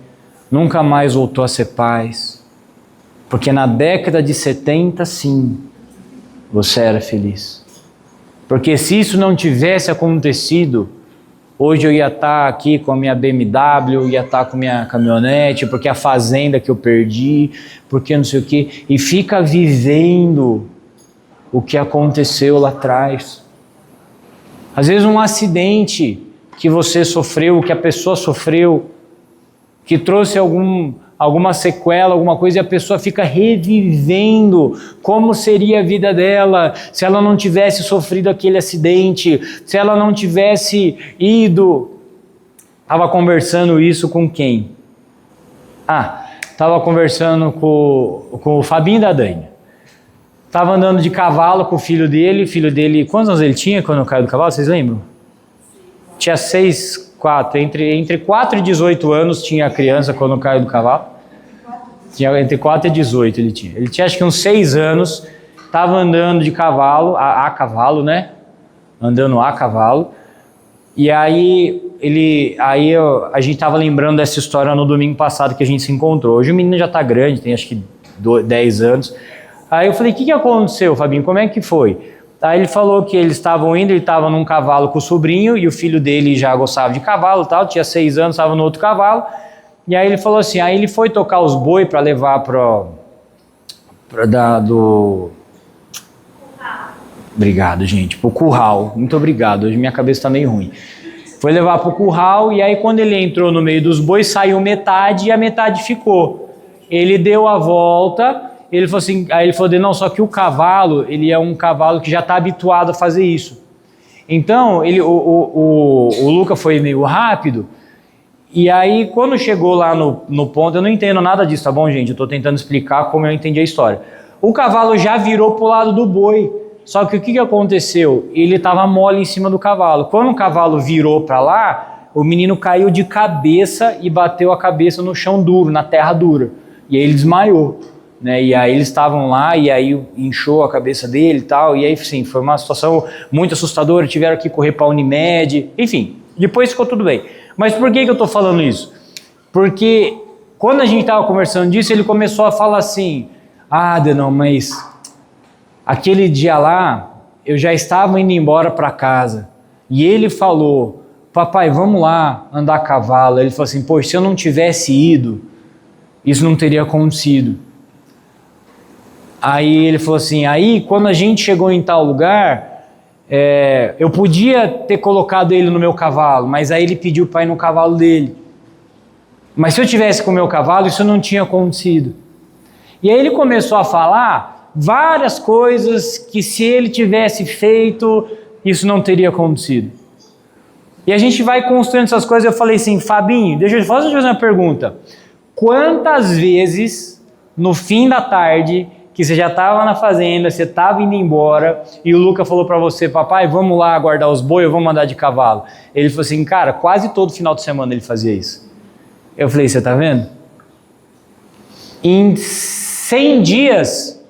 nunca mais voltou a ser paz. Porque na década de 70, sim, você era feliz. Porque se isso não tivesse acontecido, hoje eu ia estar aqui com a minha BMW, eu ia estar com a minha caminhonete, porque a fazenda que eu perdi, porque não sei o quê. E fica vivendo o que aconteceu lá atrás. Às vezes um acidente que você sofreu, que a pessoa sofreu, que trouxe alguma sequela, alguma coisa, e a pessoa fica revivendo como seria a vida dela se ela não tivesse sofrido aquele acidente, se ela não tivesse ido. Estava conversando isso com quem? Estava conversando com o Fabinho da Dani. Estava andando de cavalo com o filho dele, quantos anos ele tinha quando caiu do cavalo, vocês lembram? Tinha 4, entre 4 e 18 anos tinha a criança quando caiu do cavalo. Tinha entre 4 e 18 ele tinha. Ele tinha acho que uns 6 anos, estava andando de cavalo, a cavalo, né? Andando a cavalo. E aí a gente estava lembrando dessa história no domingo passado que a gente se encontrou. Hoje o menino já está grande, tem acho que 10 anos. Aí eu falei, o que aconteceu, Fabinho? Como é que foi? Aí ele falou que eles estavam indo, ele estava num cavalo com o sobrinho, e o filho dele já gostava de cavalo e tal, tinha 6 anos, estava no outro cavalo. E aí ele falou assim, aí ele foi tocar os boi para levar Obrigado, gente, pro curral. Muito obrigado, hoje minha cabeça está meio ruim. Foi levar pro curral, e aí quando ele entrou no meio dos bois, saiu metade e a metade ficou. Ele deu a volta. Ele falou assim, aí ele falou, não, só que o cavalo, ele é um cavalo que já está habituado a fazer isso. Então, o Luca foi meio rápido, e aí quando chegou lá no ponto, eu não entendo nada disso, tá bom, gente? Eu estou tentando explicar como eu entendi a história. O cavalo já virou pro lado do boi, só que o que aconteceu? Ele estava mole em cima do cavalo. Quando o cavalo virou para lá, o menino caiu de cabeça e bateu a cabeça no chão duro, na terra dura, e aí ele desmaiou. Né, e aí eles estavam lá, e aí inchou a cabeça dele e tal, e aí sim, foi uma situação muito assustadora, tiveram que correr para a Unimed, enfim, depois ficou tudo bem. Mas por que eu estou falando isso? Porque quando a gente estava conversando disso, ele começou a falar assim, Denão, mas aquele dia lá, eu já estava indo embora para casa, e ele falou, papai, vamos lá andar a cavalo. Ele falou assim, poxa, se eu não tivesse ido, isso não teria acontecido. Aí ele falou assim, aí quando a gente chegou em tal lugar, eu podia ter colocado ele no meu cavalo, mas aí ele pediu para ir no cavalo dele. Mas se eu tivesse com o meu cavalo, isso não tinha acontecido. E aí ele começou a falar várias coisas que se ele tivesse feito, isso não teria acontecido. E a gente vai construindo essas coisas. Eu falei assim, Fabinho, deixa eu fazer uma pergunta. Quantas vezes no fim da tarde, que você já estava na fazenda, você estava indo embora, e o Luca falou para você, papai, vamos lá guardar os boi, eu vou mandar de cavalo. Ele falou assim, cara, quase todo final de semana ele fazia isso. Eu falei, você tá vendo? Em 100 dias,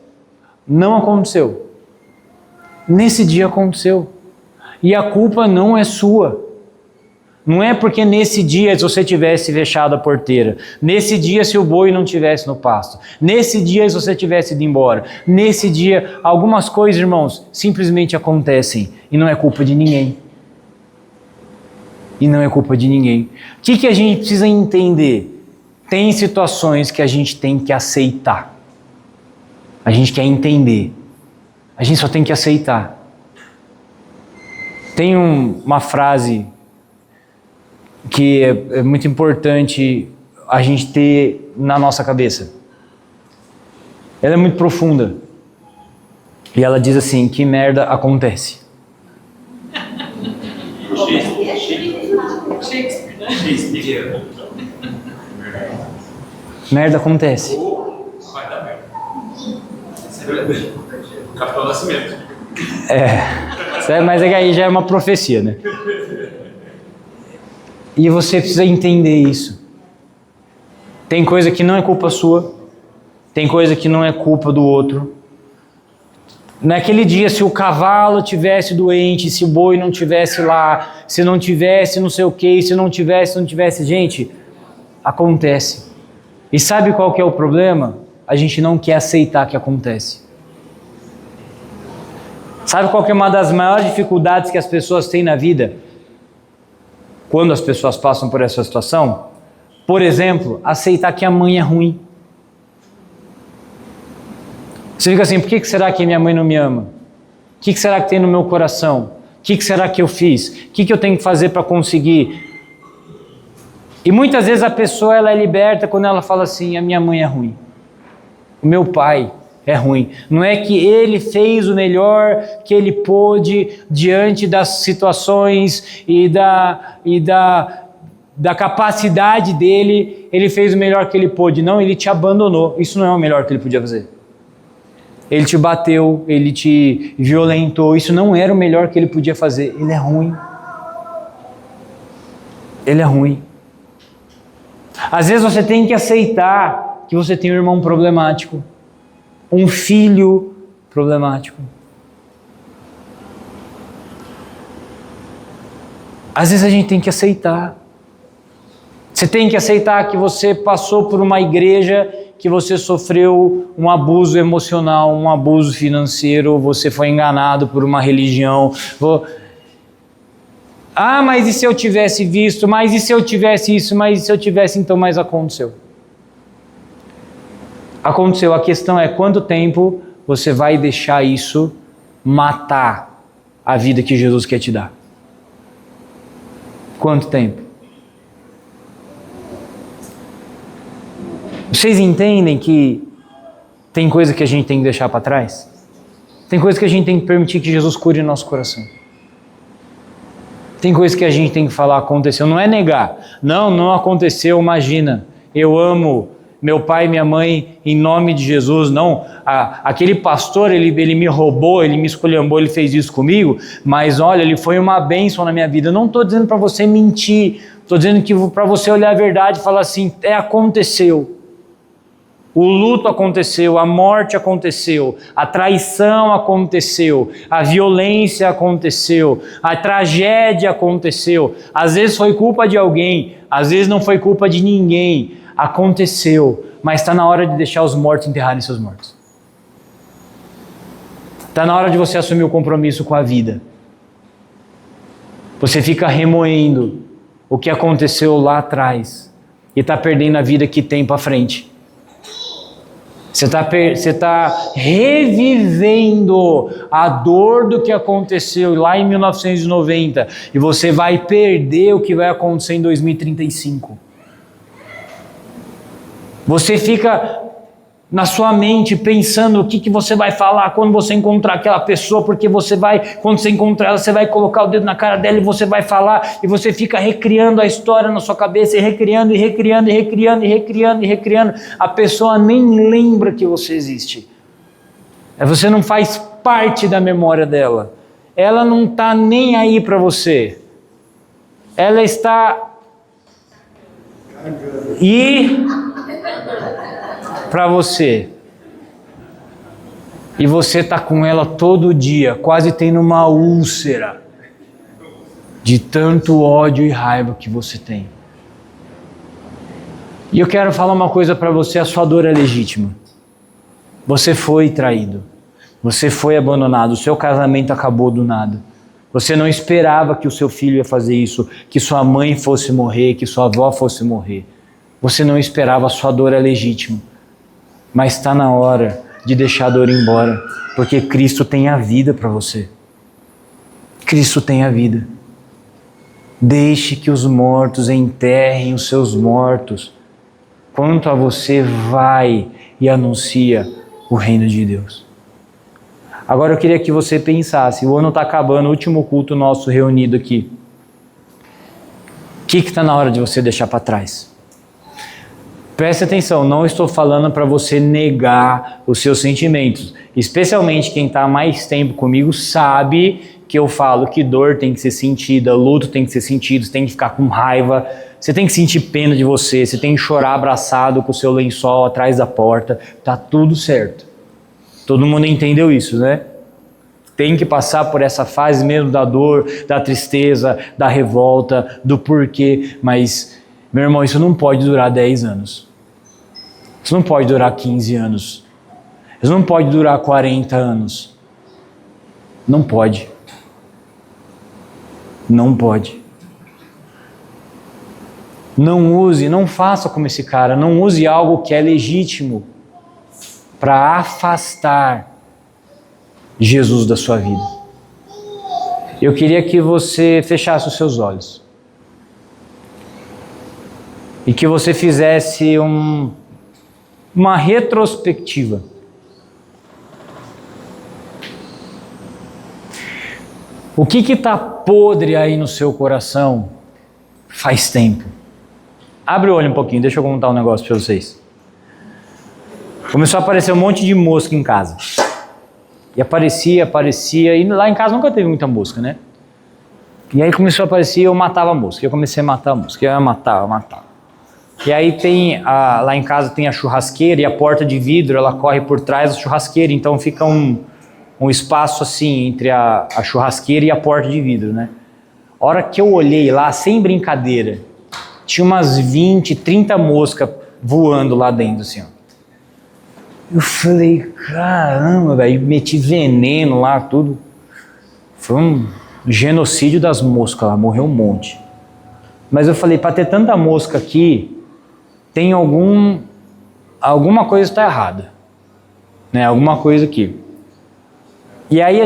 não aconteceu. Nesse dia aconteceu. E a culpa não é sua. Não é porque nesse dia se você tivesse fechado a porteira, nesse dia se o boi não tivesse no pasto, nesse dia se você tivesse ido embora, nesse dia algumas coisas, irmãos, simplesmente acontecem e não é culpa de ninguém. E não é culpa de ninguém. O que a gente precisa entender? Tem situações que a gente tem que aceitar. A gente quer entender. A gente só tem que aceitar. Tem uma frase que é muito importante a gente ter na nossa cabeça. Ela é muito profunda. E ela diz assim, que merda acontece. Shakespeare. Merda acontece. Vai dar merda. Isso é verdade. Capitão Nascimento. Mas aí já é uma profecia, né? E você precisa entender isso. Tem coisa que não é culpa sua, tem coisa que não é culpa do outro. Naquele dia, se o cavalo tivesse doente, se o boi não tivesse lá, se não tivesse não sei o que, se não tivesse, gente, acontece. E sabe qual que é o problema? A gente não quer aceitar que acontece. Sabe qual que é uma das maiores dificuldades que as pessoas têm na vida? Quando as pessoas passam por essa situação? Por exemplo, aceitar que a mãe é ruim. Você fica assim, por que será que minha mãe não me ama? O que será que tem no meu coração? O que será que eu fiz? O que eu tenho que fazer para conseguir? E muitas vezes a pessoa ela é liberta quando ela fala assim, a minha mãe é ruim. O meu pai é ruim. Não é que ele fez o melhor que ele pôde diante das situações e da capacidade dele, ele fez o melhor que ele pôde. Não, ele te abandonou. Isso não é o melhor que ele podia fazer. Ele te bateu, ele te violentou. Isso não era o melhor que ele podia fazer. Ele é ruim. Ele é ruim. Às vezes você tem que aceitar que você tem um irmão problemático. Um filho problemático. Às vezes a gente tem que aceitar. Você tem que aceitar que você passou por uma igreja, que você sofreu um abuso emocional, um abuso financeiro, você foi enganado por uma religião. Ah, mas e se eu tivesse visto? Mas e se eu tivesse isso? Mas e se eu tivesse então? Mas aconteceu. Aconteceu. A questão é quanto tempo você vai deixar isso matar a vida que Jesus quer te dar? Quanto tempo? Vocês entendem que tem coisa que a gente tem que deixar para trás? Tem coisa que a gente tem que permitir que Jesus cure o nosso coração. Tem coisa que a gente tem que falar, aconteceu. Não é negar. Não aconteceu, imagina. Eu amo meu pai e minha mãe em nome de Jesus. Não, aquele pastor, ele me roubou, ele me esculhambou, ele fez isso comigo, mas olha, ele foi uma bênção na minha vida. Eu não estou dizendo para você mentir, estou dizendo que para você olhar a verdade e falar assim, aconteceu. O luto aconteceu, a morte aconteceu, a traição aconteceu, a violência aconteceu, a tragédia aconteceu. Às vezes foi culpa de alguém, às vezes não foi culpa de ninguém. Aconteceu, mas está na hora de deixar os mortos enterrarem seus mortos. Está na hora de você assumir o compromisso com a vida. Você fica remoendo o que aconteceu lá atrás e está perdendo a vida que tem para frente. Você está revivendo a dor do que aconteceu lá em 1990 e você vai perder o que vai acontecer em 2035. Você fica na sua mente, pensando o que você vai falar quando você encontrar aquela pessoa, porque quando você encontrar ela, você vai colocar o dedo na cara dela e você vai falar, e você fica recriando a história na sua cabeça, e recriando, e recriando, e recriando, e recriando, e recriando. A pessoa nem lembra que você existe. Você não faz parte da memória dela. Ela não está nem aí para você. Ela está... para você. E você está com ela todo dia, quase tendo uma úlcera de tanto ódio e raiva que você tem. E eu quero falar uma coisa para você: a sua dor é legítima. Você foi traído. Você foi abandonado. O seu casamento acabou do nada. Você não esperava que o seu filho ia fazer isso, que sua mãe fosse morrer, que sua avó fosse morrer. Você não esperava, a sua dor é legítima. Mas está na hora de deixar a dor embora, porque Cristo tem a vida para você. Cristo tem a vida. Deixe que os mortos enterrem os seus mortos. Quanto a você, vai e anuncia o reino de Deus. Agora eu queria que você pensasse, o ano está acabando, o último culto nosso reunido aqui. O que está na hora de você deixar para trás? Preste atenção, não estou falando para você negar os seus sentimentos. Especialmente quem está há mais tempo comigo sabe que eu falo que dor tem que ser sentida, luto tem que ser sentido, você tem que ficar com raiva, você tem que sentir pena de você, você tem que chorar abraçado com o seu lençol atrás da porta, tá tudo certo. Todo mundo entendeu isso, né? Tem que passar por essa fase mesmo da dor, da tristeza, da revolta, do porquê, mas, meu irmão, isso não pode durar 10 anos. Isso não pode durar 15 anos. Isso não pode durar 40 anos. Não pode. Não pode. Não faça como esse cara, não use algo que é legítimo para afastar Jesus da sua vida. Eu queria que você fechasse os seus olhos e que você fizesse uma retrospectiva. O que está podre aí no seu coração faz tempo? Abre o olho um pouquinho, deixa eu contar um negócio para vocês. Começou a aparecer um monte de mosca em casa. E aparecia, e lá em casa nunca teve muita mosca, né? E aí começou a aparecer, eu matava a mosca. Eu comecei a matar a mosca, eu matava. E aí lá em casa tem a churrasqueira e a porta de vidro, ela corre por trás da churrasqueira, então fica um espaço assim entre a churrasqueira e a porta de vidro, né? A hora que eu olhei lá, sem brincadeira, tinha umas 20, 30 moscas voando lá dentro, assim, ó. Eu falei, caramba, velho, meti veneno lá, tudo. Foi um genocídio das moscas lá, morreu um monte. Mas eu falei, para ter tanta mosca aqui, tem alguma coisa está errada, né? Alguma coisa aqui. E aí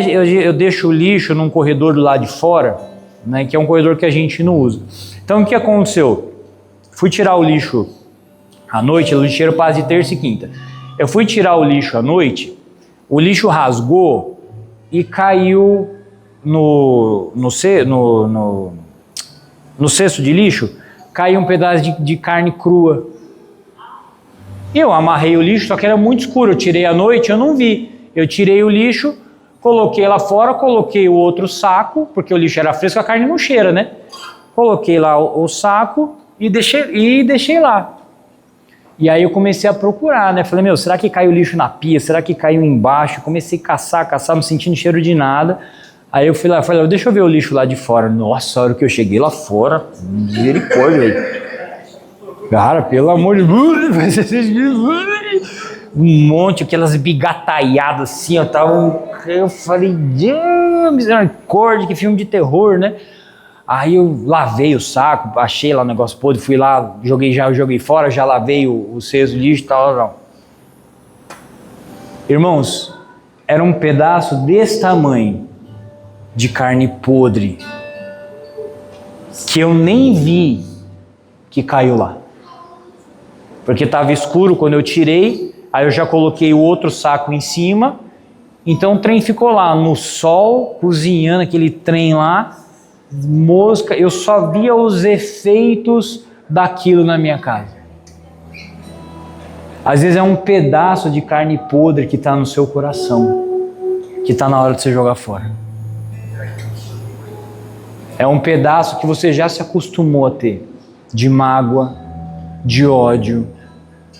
eu deixo o lixo num corredor do lado de fora, né? Que é um corredor que a gente não usa. Então o que aconteceu? Fui tirar o lixo à noite, o lixeiro passa de terça e quinta. Eu fui tirar o lixo à noite, o lixo rasgou e caiu no cesto de lixo, caiu um pedaço de carne crua. Eu amarrei o lixo, só que era muito escuro, eu tirei à noite, eu não vi. Eu tirei o lixo, coloquei lá fora, coloquei o outro saco, porque o lixo era fresco, a carne não cheira, né? Coloquei lá o saco e deixei lá. E aí eu comecei a procurar, né? Falei, meu, será que caiu lixo na pia? Será que caiu embaixo? Comecei a caçar, não sentindo cheiro de nada. Aí eu fui lá, falei, deixa eu ver o lixo lá de fora. Nossa, a hora que eu cheguei lá fora, misericórdia, velho. Cara, pelo amor de Deus, um monte, aquelas bigataiadas assim, eu falei, misericórdia, que filme de terror, né? Aí eu lavei o saco, achei lá o negócio podre, fui lá, joguei fora, já lavei o cesto de lixo e tal. Irmãos, era um pedaço desse tamanho de carne podre que eu nem vi que caiu lá. Porque estava escuro quando eu tirei, aí eu já coloquei o outro saco em cima, então o trem ficou lá no sol, cozinhando aquele trem lá, mosca, eu só via os efeitos daquilo na minha casa. Às vezes é um pedaço de carne podre que está no seu coração, que está na hora de você jogar fora. É um pedaço que você já se acostumou a ter, de mágoa, de ódio,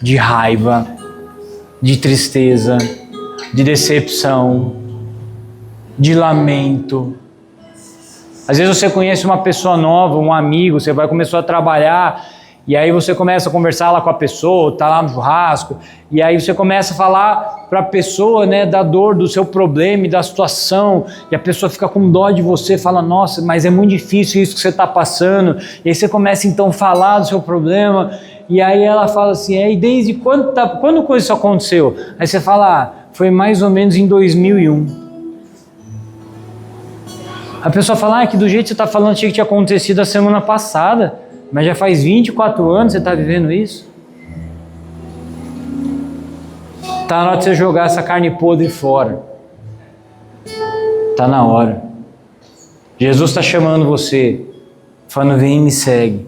de raiva, de tristeza, de decepção, de lamento. Às vezes você conhece uma pessoa nova, um amigo, você vai começar a trabalhar, e aí você começa a conversar lá com a pessoa, está lá no churrasco, e aí você começa a falar para a pessoa, né, da dor, do seu problema e da situação, e a pessoa fica com dó de você, fala, nossa, mas é muito difícil isso que você está passando, e aí você começa então a falar do seu problema, e aí ela fala assim, e desde quando isso aconteceu? Aí você fala, foi mais ou menos em 2001. A pessoa fala, que do jeito que você está falando, tinha que ter acontecido a semana passada, mas já faz 24 anos que você está vivendo isso. Está na hora de você jogar essa carne podre fora. Está na hora. Jesus está chamando você, falando, vem e me segue.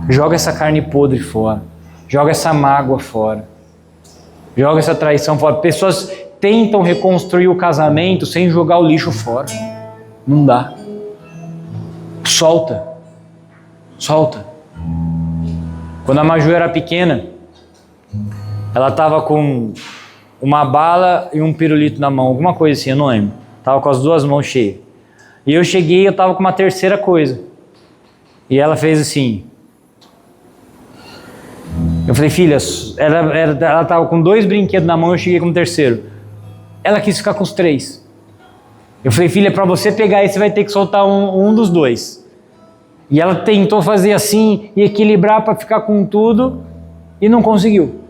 Joga essa carne podre fora. Joga essa mágoa fora. Joga essa traição fora. Pessoas tentam reconstruir o casamento sem jogar o lixo fora. Não dá. Solta. Solta. Quando a Maju era pequena, ela estava com uma bala e um pirulito na mão, alguma coisa assim, eu não lembro. Estava com as duas mãos cheias. E eu cheguei e eu estava com uma terceira coisa. E ela fez assim. Eu falei, filha, ela estava com 2 brinquedos na mão, eu cheguei com o terceiro. Ela quis ficar com os 3. Eu falei, filha, para você pegar esse, você vai ter que soltar um dos 2. E ela tentou fazer assim e equilibrar para ficar com tudo e não conseguiu.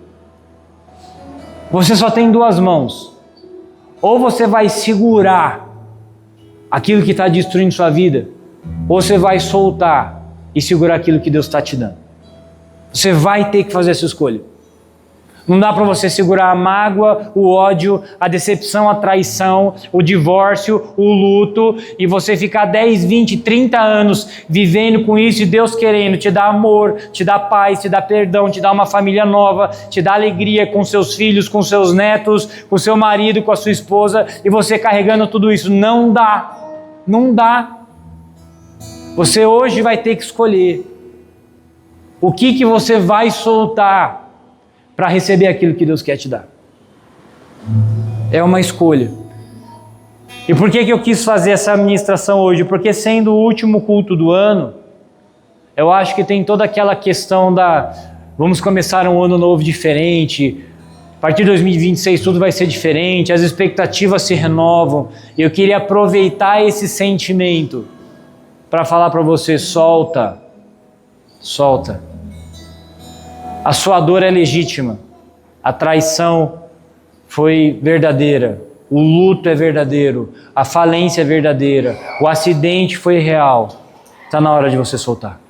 Você só tem 2 mãos. Ou você vai segurar aquilo que está destruindo sua vida, ou você vai soltar e segurar aquilo que Deus está te dando. Você vai ter que fazer essa escolha. Não dá para você segurar a mágoa, o ódio, a decepção, a traição, o divórcio, o luto, e você ficar 10, 20, 30 anos vivendo com isso e Deus querendo te dar amor, te dar paz, te dar perdão, te dar uma família nova, te dar alegria com seus filhos, com seus netos, com seu marido, com a sua esposa, e você carregando tudo isso. Não dá. Não dá. Você hoje vai ter que escolher o que você vai soltar para receber aquilo que Deus quer te dar. É uma escolha. E por que eu quis fazer essa ministração hoje? Porque sendo o último culto do ano, eu acho que tem toda aquela questão vamos começar um ano novo diferente, a partir de 2026 tudo vai ser diferente, as expectativas se renovam. E eu queria aproveitar esse sentimento para falar para você, solta. A sua dor é legítima, a traição foi verdadeira, o luto é verdadeiro, a falência é verdadeira, o acidente foi real. Está na hora de você soltar.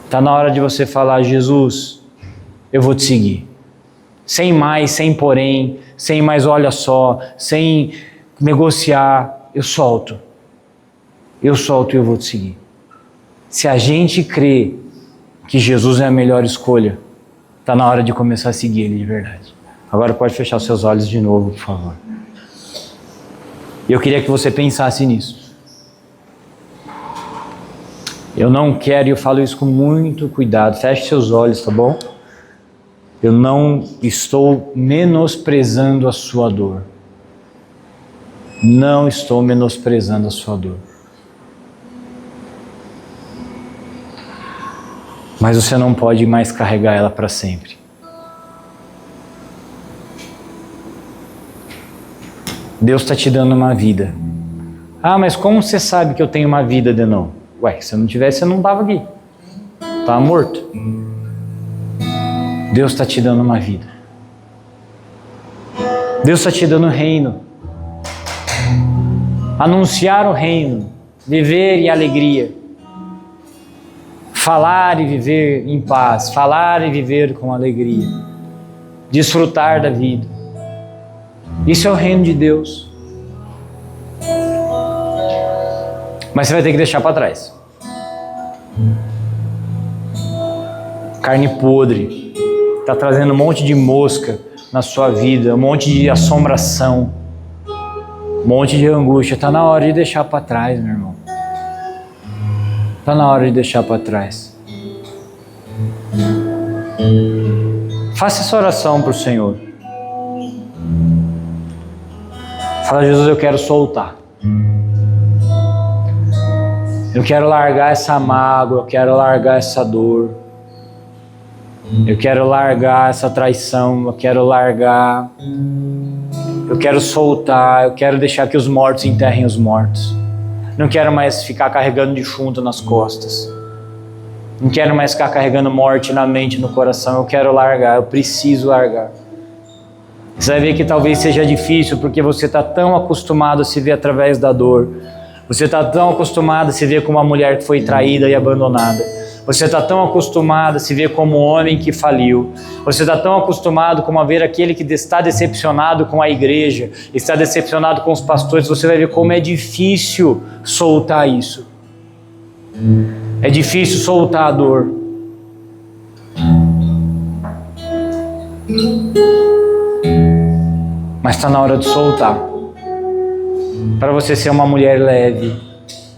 Está na hora de você falar, Jesus, eu vou te seguir. Sem mais, sem porém, sem mais olha só, sem negociar, eu solto e eu vou te seguir. Se a gente crê que Jesus é a melhor escolha, está na hora de começar a seguir Ele de verdade. Agora pode fechar os seus olhos de novo, por favor. E eu queria que você pensasse nisso. Eu não quero, e eu falo isso com muito cuidado, feche seus olhos, tá bom? Eu não estou menosprezando a sua dor. Não estou menosprezando a sua dor. Mas você não pode mais carregar ela para sempre. Deus está te dando uma vida. Ah, mas como você sabe que eu tenho uma vida, Denon? Ué, se eu não tivesse, eu não estava aqui. Estava morto. Deus está te dando uma vida. Deus está te dando reino. Anunciar o reino. Viver em alegria. Falar e viver em paz. Falar e viver com alegria. desfrutar da vida. Isso é o reino de Deus. Mas você vai ter que deixar para trás. Carne podre está trazendo um monte de mosca na sua vida, um monte de assombração, um monte de angústia. Está na hora de deixar para trás, meu irmão. Está na hora de deixar para trás. Faça essa oração para o Senhor. Fala: Jesus, eu quero soltar. Eu quero largar essa mágoa, eu quero largar essa dor. Eu quero largar essa traição, eu quero largar. Eu quero soltar, eu quero deixar que os mortos enterrem os mortos. Não quero mais ficar carregando defunto nas costas. Não quero mais ficar carregando morte na mente e no coração. Eu quero largar, eu preciso largar. Você vai ver que talvez seja difícil porque você está tão acostumado a se ver através da dor. Você está tão acostumado a se ver como uma mulher que foi traída e abandonada. Você está tão acostumado a se ver como um homem que faliu. Você está tão acostumado como a ver aquele que está decepcionado com a igreja, está decepcionado com os pastores. Você vai ver como é difícil soltar isso. É difícil soltar a dor. Mas está na hora de soltar. Para você ser uma mulher leve,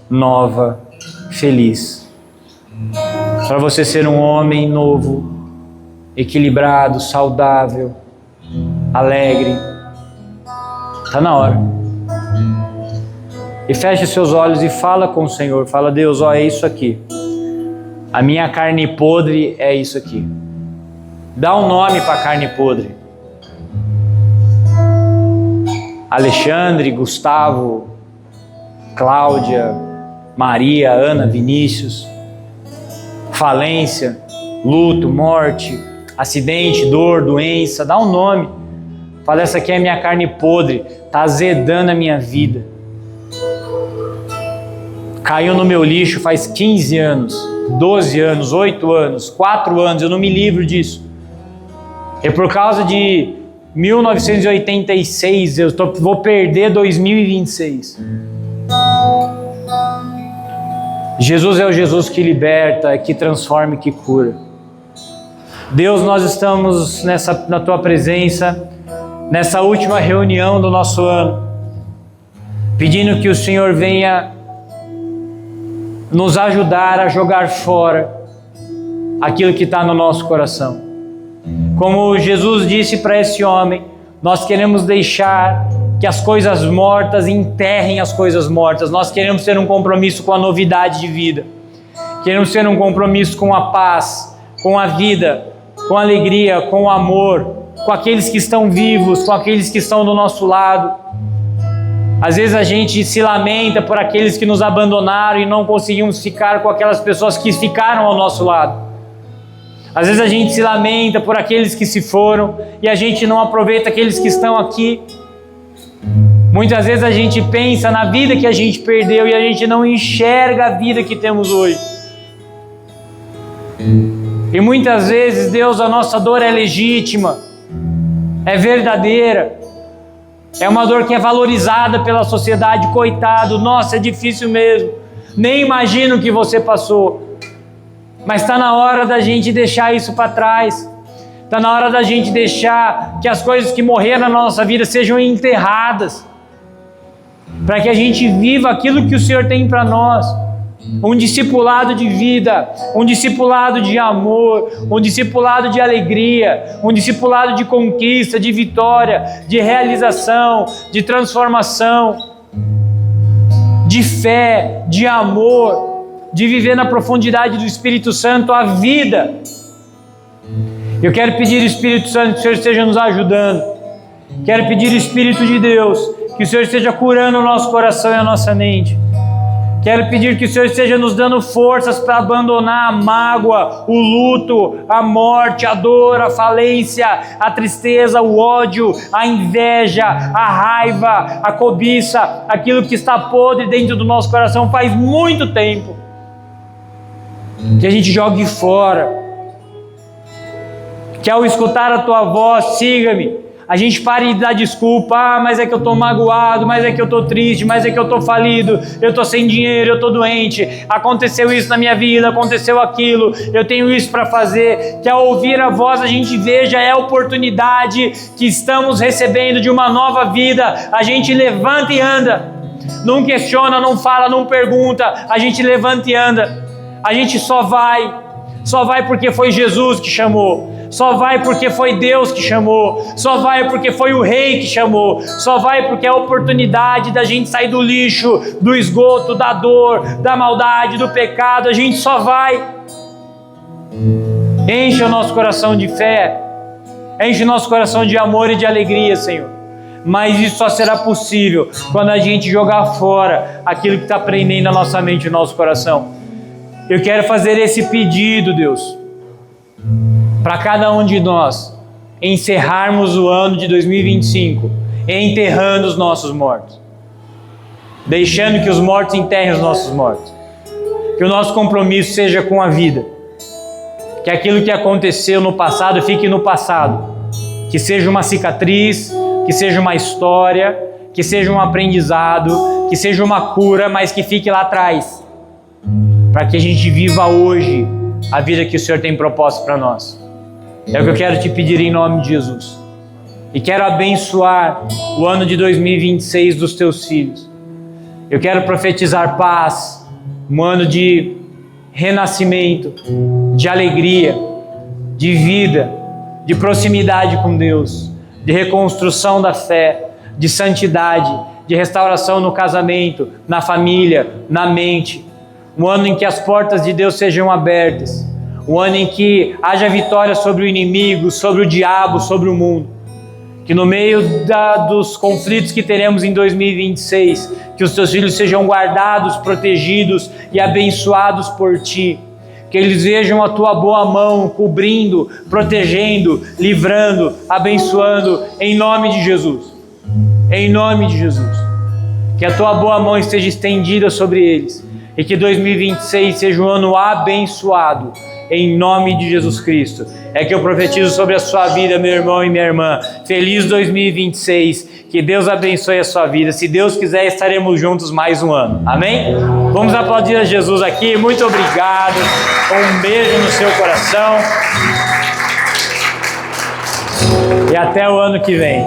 nova, feliz. Para você ser um homem novo, equilibrado, saudável, alegre. Está na hora. E feche seus olhos e fala com o Senhor. Fala: Deus, ó, é isso aqui. A minha carne podre é isso aqui. Dá um nome para a carne podre. Alexandre, Gustavo, Cláudia, Maria, Ana, Vinícius. Falência, luto, morte, acidente, dor, doença. Dá um nome. Fala: essa aqui é a minha carne podre. Está azedando a minha vida. Caiu no meu lixo faz 15 anos, 12 anos, 8 anos, 4 anos. Eu não me livro disso. É por causa de 1986, vou perder 2026. Jesus é o Jesus que liberta, que transforma e que cura. Deus, nós estamos na Tua presença, nessa última reunião do nosso ano, pedindo que o Senhor venha nos ajudar a jogar fora aquilo que está no nosso coração. Como Jesus disse para esse homem, nós queremos deixar que as coisas mortas enterrem as coisas mortas. Nós queremos ter um compromisso com a novidade de vida. Queremos ter um compromisso com a paz, com a vida, com a alegria, com o amor, com aqueles que estão vivos, com aqueles que estão do nosso lado. Às vezes a gente se lamenta por aqueles que nos abandonaram e não conseguimos ficar com aquelas pessoas que ficaram ao nosso lado. Às vezes a gente se lamenta por aqueles que se foram e a gente não aproveita aqueles que estão aqui. Muitas vezes a gente pensa na vida que a gente perdeu e a gente não enxerga a vida que temos hoje. E muitas vezes, Deus, a nossa dor é legítima, é verdadeira, é uma dor que é valorizada pela sociedade. Coitado, nossa, é difícil mesmo, nem imagino o que você passou. Mas está na hora da gente deixar isso para trás. Está na hora da gente deixar que as coisas que morreram na nossa vida sejam enterradas, para que a gente viva aquilo que o Senhor tem para nós. Um discipulado de vida, um discipulado de amor, um discipulado de alegria, um discipulado de conquista, de vitória, de realização, de transformação, de fé, de amor, de viver na profundidade do Espírito Santo a vida. Eu quero pedir, Espírito Santo, que o Senhor esteja nos ajudando. Quero pedir, Espírito de Deus, que o Senhor esteja curando o nosso coração e a nossa mente. Quero pedir que o Senhor esteja nos dando forças para abandonar a mágoa, o luto, a morte, a dor, a falência, a tristeza, o ódio, a inveja, a raiva, a cobiça, aquilo que está podre dentro do nosso coração faz muito tempo. Que a gente jogue fora. Que ao escutar a tua voz, siga-me. A gente pare de dar desculpa, mas é que eu estou magoado, mas é que eu estou triste, mas é que eu estou falido, eu estou sem dinheiro, eu estou doente, aconteceu isso na minha vida, aconteceu aquilo, eu tenho isso para fazer. Que ao ouvir a voz a gente veja a oportunidade que estamos recebendo de uma nova vida, a gente levanta e anda, não questiona, não fala, não pergunta, a gente levanta e anda, a gente só vai porque foi Jesus que chamou, só vai porque foi Deus que chamou, só vai porque foi o Rei que chamou, só vai porque é a oportunidade da gente sair do lixo, do esgoto, da dor, da maldade, do pecado, a gente só vai. Enche o nosso coração de fé, enche o nosso coração de amor e de alegria, Senhor. Mas isso só será possível quando a gente jogar fora aquilo que está prendendo a nossa mente e o nosso coração. Eu quero fazer esse pedido, Deus, para cada um de nós encerrarmos o ano de 2025 enterrando os nossos mortos, deixando que os mortos enterrem os nossos mortos, que o nosso compromisso seja com a vida, que aquilo que aconteceu no passado fique no passado, que seja uma cicatriz, que seja uma história, que seja um aprendizado, que seja uma cura, mas que fique lá atrás, para que a gente viva hoje a vida que o Senhor tem proposto para nós. É o que eu quero te pedir em nome de Jesus. E quero abençoar o ano de 2026 dos teus filhos. Eu quero profetizar paz, um ano de renascimento, de alegria, de vida, de proximidade com Deus, de reconstrução da fé, de santidade, de restauração no casamento, na família, na mente. Um ano em que as portas de Deus sejam abertas. Um ano em que haja vitória sobre o inimigo, sobre o diabo, sobre o mundo. Que no meio dos conflitos que teremos em 2026, que os teus filhos sejam guardados, protegidos e abençoados por ti. Que eles vejam a tua boa mão cobrindo, protegendo, livrando, abençoando, em nome de Jesus. Em nome de Jesus. Que a tua boa mão esteja estendida sobre eles. E que 2026 seja um ano abençoado, em nome de Jesus Cristo. É que eu profetizo sobre a sua vida, meu irmão e minha irmã. Feliz 2026, que Deus abençoe a sua vida. Se Deus quiser, estaremos juntos mais um ano. Amém? Vamos aplaudir a Jesus aqui. Muito obrigado. Um beijo no seu coração. E até o ano que vem.